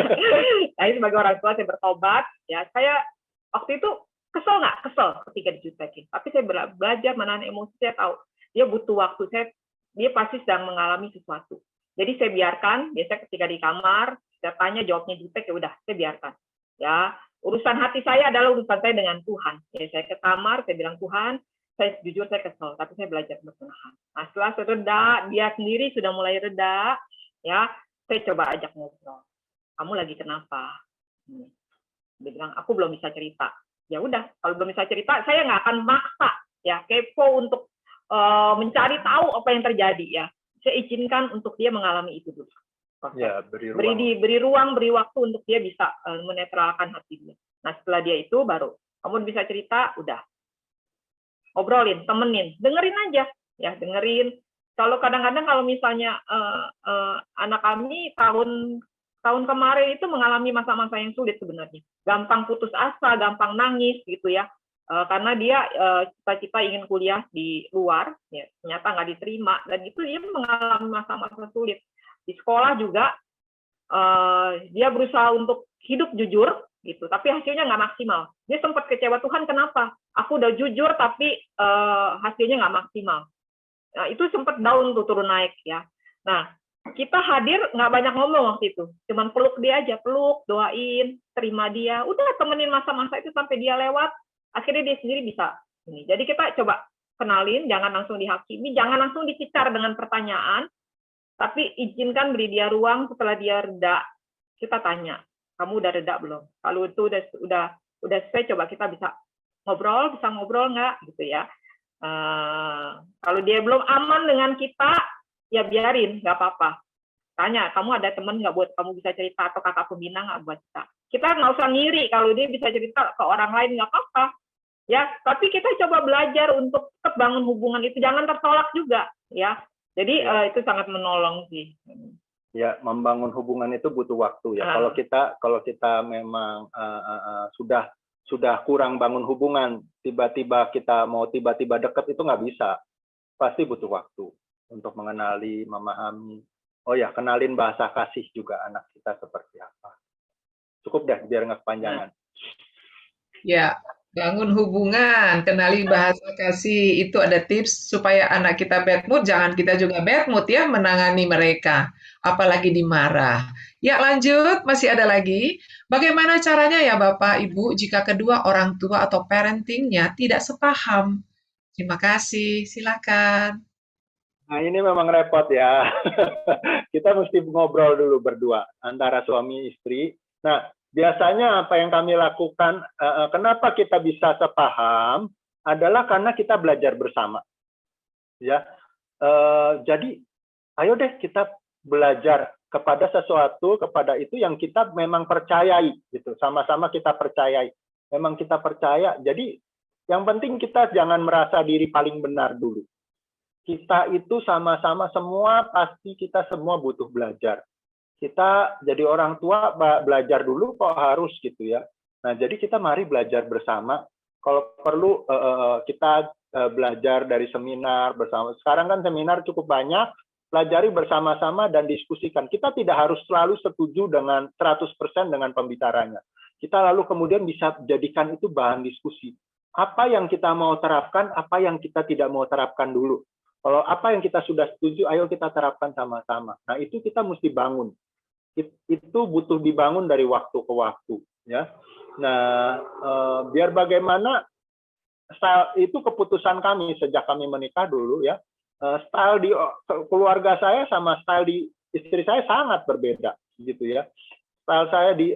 saya sebagai orang tua saya bertobat, ya saya waktu itu kesel ketika dijutekin. Tapi saya belajar menahan emosi, saya tahu dia butuh waktu, dia pasti sedang mengalami sesuatu. Jadi saya biarkan, biasanya ketika di kamar, saya tanya jawabnya jutek, ya udah, saya biarkan. Ya, urusan hati saya adalah urusan saya dengan Tuhan. Ya, saya ke kamar, saya bilang Tuhan, saya jujur saya kesel, tapi saya belajar menahan. Nah, setelah reda, dia sendiri sudah mulai reda, ya, saya coba ajak ngobrol. Kamu lagi kenapa? Dia bilang, aku belum bisa cerita. Ya udah, kalau belum bisa cerita, saya nggak akan maksa, ya, kepo untuk mencari tahu apa yang terjadi, ya. Saya izinkan untuk dia mengalami itu dulu. Ya, beri ruang, beri waktu untuk dia bisa menetralkan hati dia. Nah, setelah dia itu baru kamu bisa cerita, udah. Ngobrolin, temenin, dengerin aja, ya, dengerin. Kalau kadang-kadang kalau misalnya anak kami tahun kemarin itu mengalami masa-masa yang sulit sebenarnya. Gampang putus asa, gampang nangis gitu ya. Karena dia cita-cita ingin kuliah di luar, ya, ternyata nggak diterima, dan itu dia mengalami masa-masa sulit. Di sekolah juga dia berusaha untuk hidup jujur, gitu, tapi hasilnya nggak maksimal. Dia sempat kecewa, Tuhan kenapa? Aku udah jujur tapi hasilnya nggak maksimal. Nah, itu sempat down tuh, turun naik ya. Nah, kita hadir nggak banyak ngomong waktu itu, cuman peluk dia aja, peluk, doain, terima dia, udah temenin masa-masa itu sampai dia lewat, akhirnya dia sendiri bisa ini. Jadi kita coba kenalin, jangan langsung dihakimi, jangan langsung dicicar dengan pertanyaan, tapi izinkan beri dia ruang. Setelah dia reda, kita tanya, kamu udah reda belum? Kalau itu udah selesai, coba kita bisa ngobrol nggak gitu ya. Kalau dia belum aman dengan kita, ya biarin, nggak apa-apa. Tanya, kamu ada teman nggak buat kamu bisa cerita, atau kakak pembina nggak buat kita? Kita nggak usah ngiri kalau dia bisa cerita ke orang lain, nggak apa-apa. Ya, tapi kita coba belajar untuk tetap bangun hubungan itu, jangan tertolak juga, ya. Jadi itu sangat menolong sih. Ya, membangun hubungan itu butuh waktu ya. Kalau kita memang sudah kurang bangun hubungan, tiba-tiba kita mau tiba-tiba dekat, itu nggak bisa. Pasti butuh waktu untuk mengenali, memahami. Oh ya, kenalin bahasa kasih juga anak kita seperti apa. Cukup deh, biar nggak kepanjangan. Ya, bangun hubungan, kenali bahasa kasih, itu ada tips supaya anak kita bad mood, jangan kita juga bad mood ya menangani mereka, apalagi dimarah. Ya, lanjut, masih ada lagi. Bagaimana caranya ya Bapak, Ibu, jika kedua orang tua atau parentingnya tidak sepaham? Terima kasih, silakan. Nah, ini memang repot ya. Kita mesti ngobrol dulu berdua antara suami istri. Nah, biasanya apa yang kami lakukan, kenapa kita bisa sepaham, adalah karena kita belajar bersama. Ya, jadi ayo deh kita belajar kepada sesuatu, kepada itu yang kita memang percayai, gitu. Sama-sama kita percayai. Memang kita percaya. Jadi yang penting kita jangan merasa diri paling benar dulu. Kita itu sama-sama semua, pasti kita semua butuh belajar. Kita jadi orang tua belajar dulu kok harus gitu ya. Nah, jadi kita mari belajar bersama. Kalau perlu kita belajar dari seminar bersama. Sekarang kan seminar cukup banyak, pelajari bersama-sama dan diskusikan. Kita tidak harus selalu setuju dengan 100% dengan pembicaranya. Kita lalu kemudian bisa jadikan itu bahan diskusi. Apa yang kita mau terapkan, apa yang kita tidak mau terapkan dulu. Kalau apa yang kita sudah setuju, ayo kita terapkan sama-sama. Nah, itu kita mesti bangun. Itu butuh dibangun dari waktu ke waktu. Ya. Nah, biar bagaimana, style itu keputusan kami sejak kami menikah dulu ya. Style di keluarga saya sama style di istri saya sangat berbeda gitu ya. Style saya di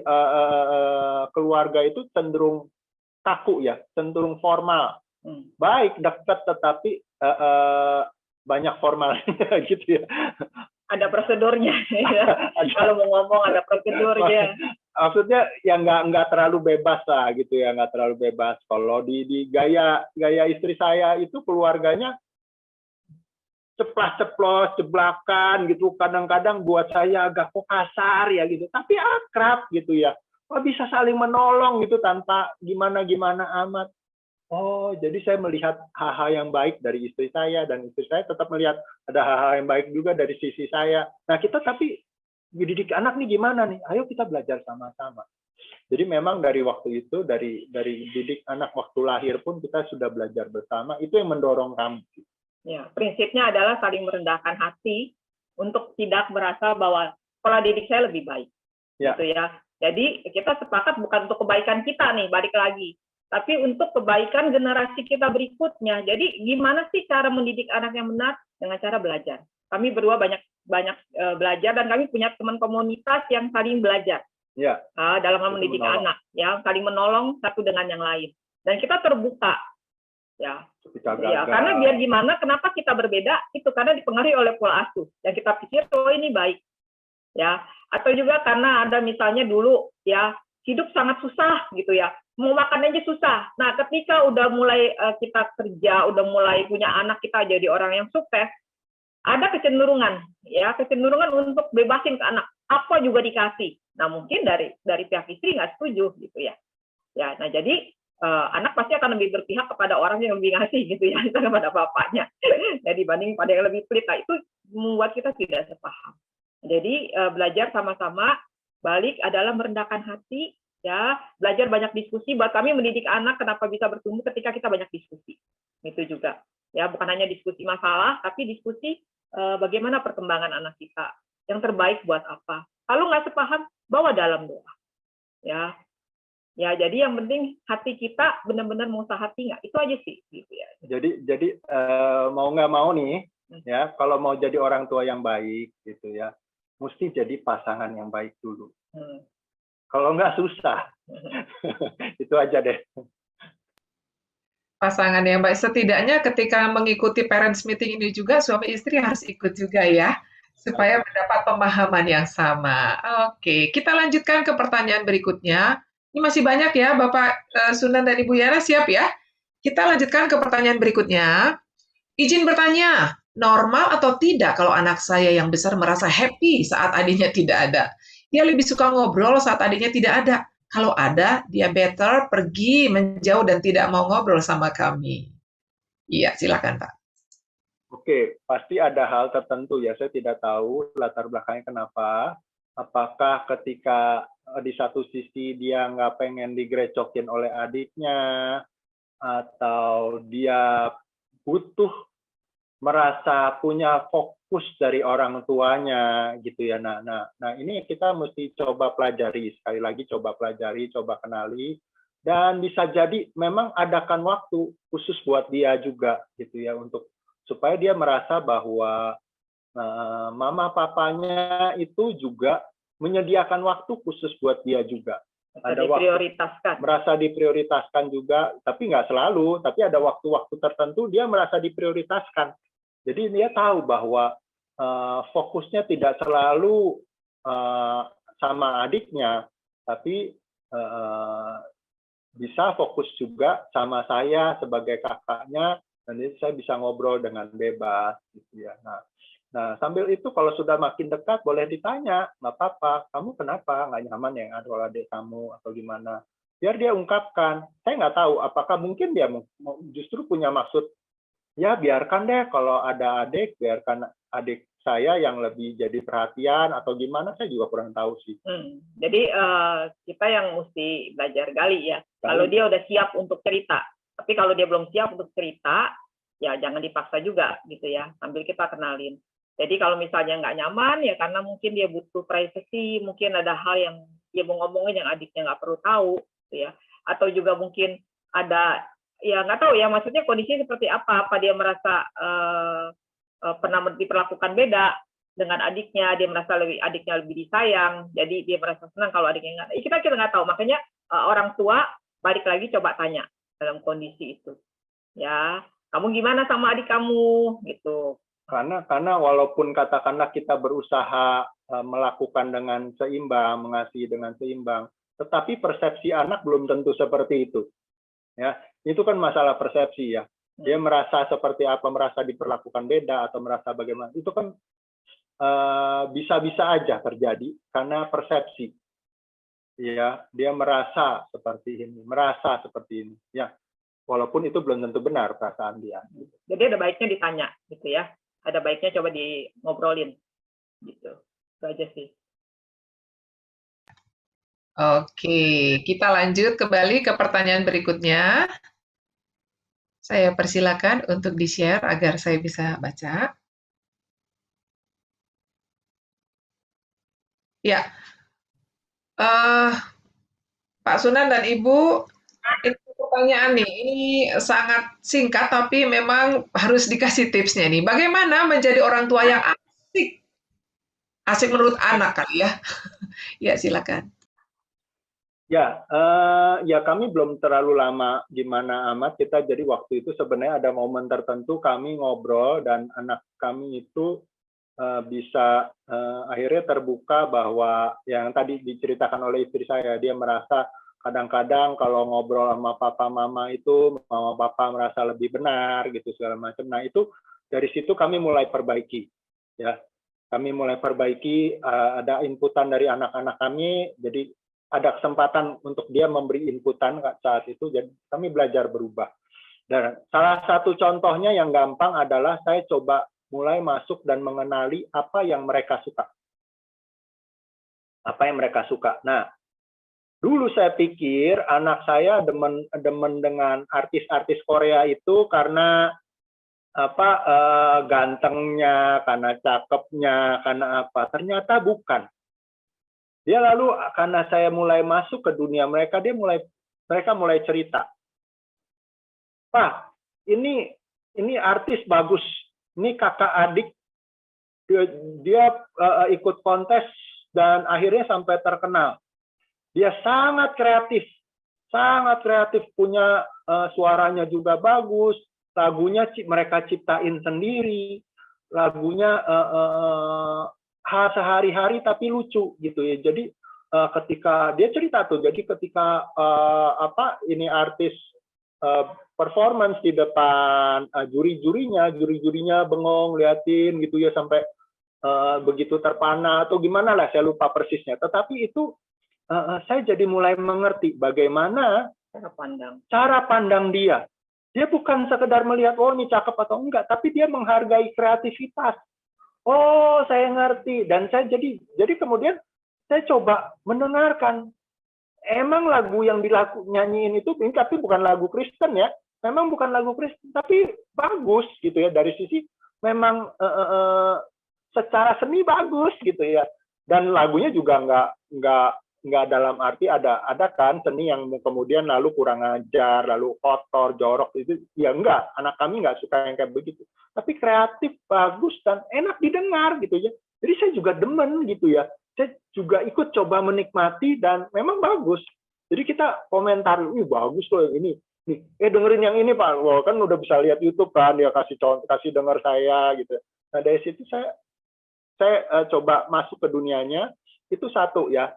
keluarga itu cenderung kaku ya, cenderung formal. Baik dekat tetapi banyak formalnya gitu ya. Ada prosedurnya ya. Kalau mau ngomong ada prosedurnya. Maksudnya ya nggak terlalu bebas lah gitu ya, nggak terlalu bebas. Kalau di gaya istri saya itu keluarganya ceplas-ceplos, jeblakan gitu, kadang-kadang buat saya agak kok kasar ya gitu, tapi akrab gitu ya. Bisa saling menolong gitu tanpa gimana-gimana amat. oh jadi saya melihat hal-hal yang baik dari istri saya, dan istri saya tetap melihat ada hal-hal yang baik juga dari sisi saya. Nah kita tapi dididik anak nih gimana nih? Ayo kita belajar sama-sama. Jadi memang dari waktu itu, dari didik anak waktu lahir pun kita sudah belajar bersama. Itu yang mendorong kami. Ya, prinsipnya adalah saling merendahkan hati untuk tidak merasa bahwa pola didik saya lebih baik. Ya. Gitu ya. Jadi kita sepakat bukan untuk kebaikan kita nih, balik lagi, tapi untuk kebaikan generasi kita berikutnya. Jadi gimana sih cara mendidik anak yang benar? Dengan cara belajar. Kami berdua banyak belajar, dan kami punya teman komunitas yang saling belajar. Ya. Dalam mendidik anak, ya, saling menolong satu dengan yang lain. Dan kita terbuka. Ya, karena biar gimana, kenapa kita berbeda, itu karena dipengaruhi oleh pola asuh yang kita pikir oh ini baik, ya, atau juga karena ada misalnya dulu ya hidup sangat susah gitu ya, mau makan aja susah. Nah ketika udah mulai kita kerja, udah mulai punya anak, kita jadi orang yang sukses, ada kecenderungan untuk bebasin ke anak, apa juga dikasih. Nah mungkin dari pihak istri nggak setuju gitu ya, nah jadi anak pasti akan lebih berpihak kepada orang yang lebih ngasih gitu ya, kepada bapaknya, ya, dibanding pada yang lebih pelit. Nah, itu membuat kita tidak sepaham. Jadi belajar sama-sama, balik adalah merendahkan hati, ya, belajar banyak diskusi. Buat kami mendidik anak kenapa bisa bertumbuh ketika kita banyak diskusi, itu juga. Ya, bukan hanya diskusi masalah, tapi diskusi bagaimana perkembangan anak kita, yang terbaik buat apa. Kalau nggak sepaham, bawa dalam doa, ya. Ya, jadi yang penting hati kita benar-benar mau sehati nggak, itu aja sih, gitu ya. Jadi mau nggak mau nih, ya, kalau mau jadi orang tua yang baik, gitu ya, mesti jadi pasangan yang baik dulu. Kalau nggak susah, itu aja deh. Pasangan yang baik, setidaknya ketika mengikuti parents meeting ini juga suami istri harus ikut juga ya, supaya mendapat pemahaman yang sama. Oke, kita lanjutkan ke pertanyaan berikutnya. Ini masih banyak ya, Bapak Sunan dan Ibu Yana, siap ya? Kita lanjutkan ke pertanyaan berikutnya. Izin bertanya, normal atau tidak kalau anak saya yang besar merasa happy saat adiknya tidak ada? Dia lebih suka ngobrol saat adiknya tidak ada. Kalau ada, dia better pergi menjauh dan tidak mau ngobrol sama kami. Iya, silakan Pak. Oke, pasti ada hal tertentu ya. Saya tidak tahu latar belakangnya kenapa. Apakah ketika di satu sisi dia nggak pengen digrecokin oleh adiknya, atau dia butuh merasa punya fokus dari orang tuanya gitu ya. Nah ini kita mesti coba pelajari, sekali lagi coba pelajari, coba kenali, dan bisa jadi memang adakan waktu khusus buat dia juga gitu ya, untuk supaya dia merasa bahwa mama papanya itu juga menyediakan waktu khusus buat dia juga. Ada diprioritaskan. Merasa diprioritaskan juga, tapi nggak selalu, tapi ada waktu-waktu tertentu dia merasa diprioritaskan. Jadi dia tahu bahwa fokusnya tidak selalu sama adiknya, tapi bisa fokus juga sama saya sebagai kakaknya, dan ini saya bisa ngobrol dengan bebas gitu ya. Nah sambil itu kalau sudah makin dekat boleh ditanya, nggak apa-apa, kamu kenapa nggak nyaman ya kalau adik kamu atau gimana, biar dia ungkapkan. Saya nggak tahu apakah mungkin dia justru punya maksud, ya biarkan deh kalau ada adik, biarkan adik saya yang lebih jadi perhatian atau gimana, saya juga kurang tahu sih. Jadi kita yang mesti belajar gali ya. Kalau dia udah siap untuk cerita, tapi kalau dia belum siap untuk cerita, ya jangan dipaksa juga gitu ya. Sambil kita kenalin. Jadi kalau misalnya nggak nyaman ya karena mungkin dia butuh privacy, mungkin ada hal yang dia mau ngomongin yang adiknya nggak perlu tahu, gitu ya. Atau juga mungkin ada, ya nggak tahu ya, maksudnya kondisinya seperti apa dia merasa pernah diperlakukan beda dengan adiknya, dia merasa adiknya lebih disayang, jadi dia merasa senang kalau adiknya nggak. Kita nggak tahu, makanya orang tua balik lagi coba tanya dalam kondisi itu, ya kamu gimana sama adik kamu gitu. Karena walaupun katakanlah kita berusaha melakukan dengan seimbang, mengasihi dengan seimbang, tetapi persepsi anak belum tentu seperti itu. Ya, itu kan masalah persepsi ya. Dia merasa seperti apa, merasa diperlakukan beda atau merasa bagaimana. Itu kan bisa-bisa aja terjadi karena persepsi. Ya, dia merasa seperti ini, merasa seperti ini. Ya. walaupun itu belum tentu benar perasaan dia. Jadi ada baiknya ditanya, gitu ya. Ada baiknya coba di ngobrolin, gitu. Itu aja sih. Oke, kita lanjut kembali ke pertanyaan berikutnya. Saya persilakan untuk di-share agar saya bisa baca. Ya, Pak Sunan dan Ibu, ini pertanyaan nih, ini sangat singkat tapi memang harus dikasih tipsnya nih. Bagaimana menjadi orang tua yang asik? Asik menurut anak kali ya. Ya, silakan. Ya, ya kami belum terlalu lama gimana amat kita. Jadi waktu itu sebenarnya ada momen tertentu kami ngobrol dan anak kami itu bisa akhirnya terbuka bahwa yang tadi diceritakan oleh istri saya, dia merasa kadang-kadang kalau ngobrol sama papa mama itu mama papa merasa lebih benar gitu segala macam. Nah itu dari situ kami mulai perbaiki, ya kami mulai perbaiki, ada inputan dari anak-anak kami, jadi ada kesempatan untuk dia memberi inputan saat itu, jadi kami belajar berubah. Dan salah satu contohnya yang gampang adalah saya coba mulai masuk dan mengenali apa yang mereka suka. Apa yang mereka suka. Nah, dulu saya pikir anak saya demen dengan artis-artis Korea itu karena gantengnya, karena cakepnya, karena apa. Ternyata bukan. Dia lalu karena saya mulai masuk ke dunia mereka, mereka mulai cerita. Pak, ini artis bagus. Ini kakak adik, dia ikut kontes dan akhirnya sampai terkenal. Dia sangat kreatif, punya suaranya juga bagus, lagunya mereka ciptain sendiri, lagunya sehari-hari tapi lucu gitu ya. Jadi ketika dia cerita tuh, jadi ketika ini artis performance di depan juri-jurinya bengong liatin gitu ya sampai begitu terpana atau gimana lah, saya lupa persisnya. Tetapi itu saya jadi mulai mengerti bagaimana cara pandang dia. Dia bukan sekedar melihat oh ini cakep atau enggak, tapi dia menghargai kreativitas. Oh, saya ngerti. Dan saya jadi kemudian saya coba mendengarkan. Emang lagu yang nyanyiin itu, tapi bukan lagu Kristen ya. Memang bukan lagu Kristen, tapi bagus gitu ya. Dari sisi memang secara seni bagus gitu ya. Dan lagunya juga nggak dalam arti ada kan seni yang kemudian lalu kurang ajar, lalu kotor, jorok itu ya enggak. Anak kami nggak suka yang kayak begitu. Tapi kreatif, bagus dan enak didengar gitu ya. Jadi saya juga demen gitu ya. Saya juga ikut coba menikmati dan memang bagus. Jadi kita komentar, bagus loh yang ini. Nih, dengerin yang ini Pak. Wah, kan udah bisa lihat YouTube kan, dia kasih denger saya gitu. Nah dari situ saya coba masuk ke dunianya. Itu satu ya.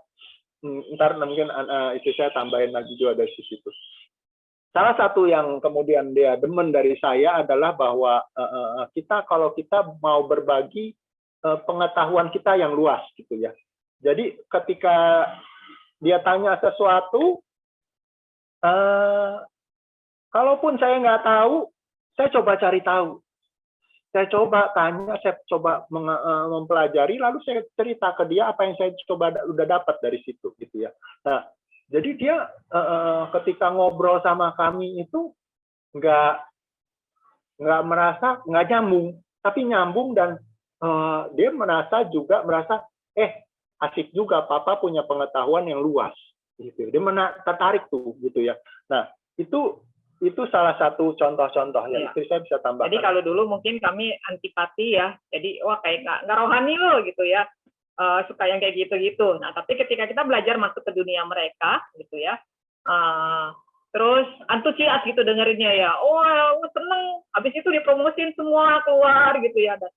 Ntar mungkin istri saya tambahin lagi juga dari situ. Salah satu yang kemudian dia demen dari saya adalah bahwa kalau kita mau berbagi pengetahuan kita yang luas gitu ya. Jadi ketika dia tanya sesuatu, kalaupun saya nggak tahu, saya coba cari tahu. Saya coba tanya, saya coba mempelajari, lalu saya cerita ke dia apa yang saya coba udah dapat dari situ gitu ya. Nah, jadi dia ketika ngobrol sama kami itu nggak merasa nggak nyambung, tapi nyambung dan dia merasa asik juga, papa punya pengetahuan yang luas gitu. Dia tertarik tuh gitu ya. Nah, itu salah satu contoh-contohnya. Istri saya bisa tambahkan. Jadi kalau dulu mungkin kami antipati ya, jadi wah kayak nggak rohani loh gitu ya, suka yang kayak gitu-gitu. Nah tapi ketika kita belajar masuk ke dunia mereka gitu ya, terus antusias gitu dengerinnya ya, oh seneng, habis itu dipromosin semua keluar gitu ya. Dan,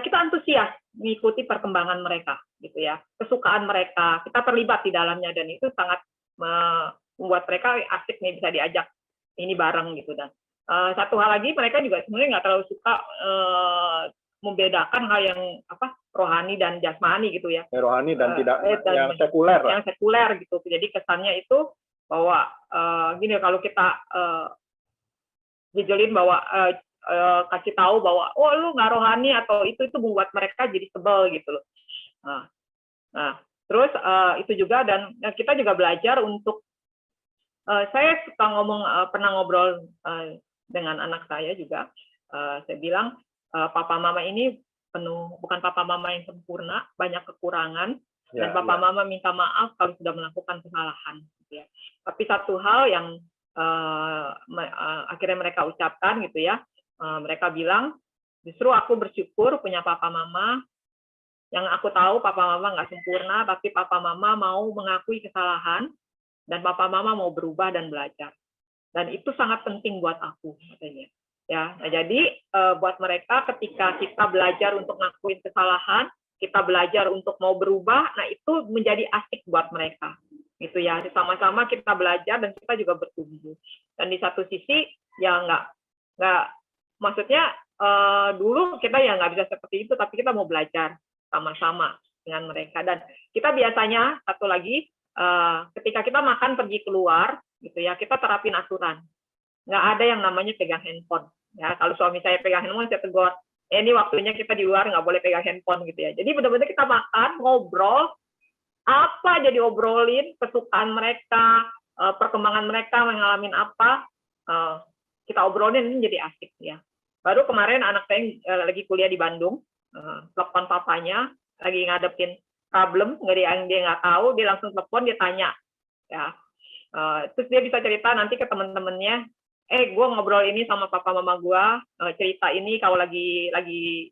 kita antusias mengikuti perkembangan mereka gitu ya, kesukaan mereka, kita terlibat di dalamnya dan itu sangat membuat mereka asik nih bisa diajak ini bareng gitu. Dan satu hal lagi mereka juga sebenarnya nggak terlalu suka membedakan hal yang rohani dan jasmani gitu ya. Rohani dan tidak yang sekuler. Yang sekuler gitu. Jadi kesannya itu bahwa gini kalau kita jujulin bahwa kasih tahu bahwa oh lu nggak rohani atau itu membuat mereka jadi sebel gitu loh. Nah terus itu juga, dan kita juga belajar untuk saya suka pernah ngobrol dengan anak saya juga. Saya bilang papa mama ini bukan papa mama yang sempurna, banyak kekurangan, dan papa mama minta maaf kalau sudah melakukan kesalahan. Gitu ya. Tapi satu hal yang akhirnya mereka ucapkan gitu ya, mereka bilang justru aku bersyukur punya papa mama yang aku tahu papa mama nggak sempurna, tapi papa mama mau mengakui kesalahan dan papa mama mau berubah dan belajar, dan itu sangat penting buat aku katanya ya. Nah, jadi buat mereka ketika kita belajar untuk ngakuin kesalahan, kita belajar untuk mau berubah, nah itu menjadi asik buat mereka gitu ya. Sama-sama kita belajar dan kita juga bertumbuh. Dan di satu sisi ya nggak maksudnya dulu kita ya nggak bisa seperti itu, tapi kita mau belajar sama-sama dengan mereka. Dan kita biasanya satu lagi ketika kita makan pergi keluar gitu ya, kita terapin aturan. Nggak ada yang namanya pegang handphone ya. Kalau suami saya pegang handphone, saya tegur, ini waktunya kita di luar, nggak boleh pegang handphone gitu ya. Jadi benar-benar kita makan, ngobrol, apa jadi obrolin, kesukaan mereka, perkembangan mereka, mengalami apa, kita obrolin, ini jadi asik ya. Baru kemarin anak saya lagi kuliah di Bandung, telepon papanya, lagi ngadepin problem, dia nggak tahu, dia langsung telepon, dia tanya, ya. Terus dia bisa cerita nanti ke teman-temannya, gue ngobrol ini sama papa mama gue, cerita ini kalau lagi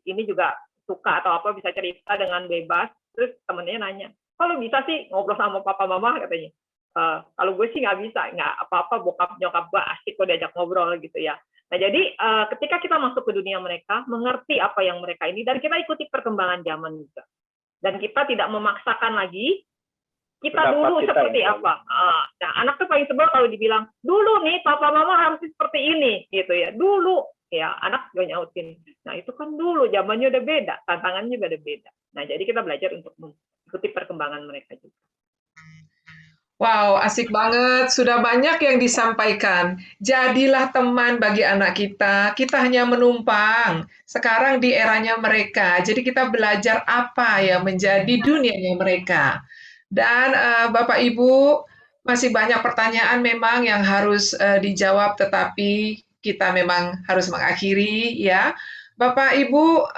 ini juga suka atau apa bisa cerita dengan bebas. Terus temennya nanya, kalau bisa sih ngobrol sama papa mama katanya. Kalau gue sih nggak bisa, nggak apa-apa, bokap nyokap gue asik kok diajak ngobrol gitu ya. Nah jadi ketika kita masuk ke dunia mereka, mengerti apa yang mereka ini, dan kita ikuti perkembangan zaman juga. Dan kita tidak memaksakan lagi, kita dulu seperti apa. Nah anak tuh paling sebel kalau dibilang, dulu nih papa mama harus seperti ini gitu ya. Dulu ya anak juga nyautin. Nah itu kan dulu, zamannya udah beda, tantangannya juga udah beda. Nah jadi kita belajar untuk mengikuti perkembangan mereka juga. Wow, asik banget. Sudah banyak yang disampaikan. Jadilah teman bagi anak kita. Kita hanya menumpang. Sekarang di eranya mereka. Jadi kita belajar apa ya menjadi dunianya mereka. Dan Bapak Ibu, masih banyak pertanyaan memang yang harus dijawab, tetapi kita memang harus mengakhiri ya. Bapak Ibu,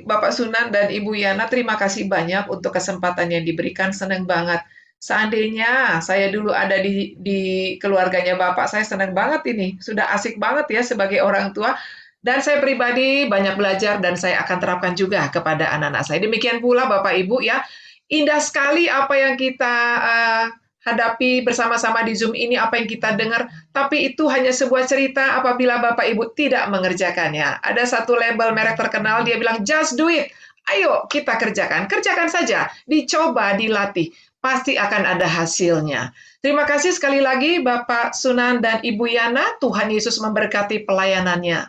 Bapak Sunan dan Ibu Yana, terima kasih banyak untuk kesempatan yang diberikan. Senang banget. Seandainya saya dulu ada di keluarganya Bapak, saya senang banget ini. Sudah asik banget ya sebagai orang tua. Dan saya pribadi banyak belajar dan saya akan terapkan juga kepada anak-anak saya. Demikian pula Bapak Ibu ya. Indah sekali apa yang kita hadapi bersama-sama di Zoom ini, apa yang kita dengar, tapi itu hanya sebuah cerita apabila Bapak Ibu tidak mengerjakannya. Ada satu label merek terkenal, dia bilang, just do it. Ayo kita kerjakan saja, dicoba, dilatih. Pasti akan ada hasilnya. Terima kasih sekali lagi Bapak Sunan dan Ibu Yana, Tuhan Yesus memberkati pelayanannya.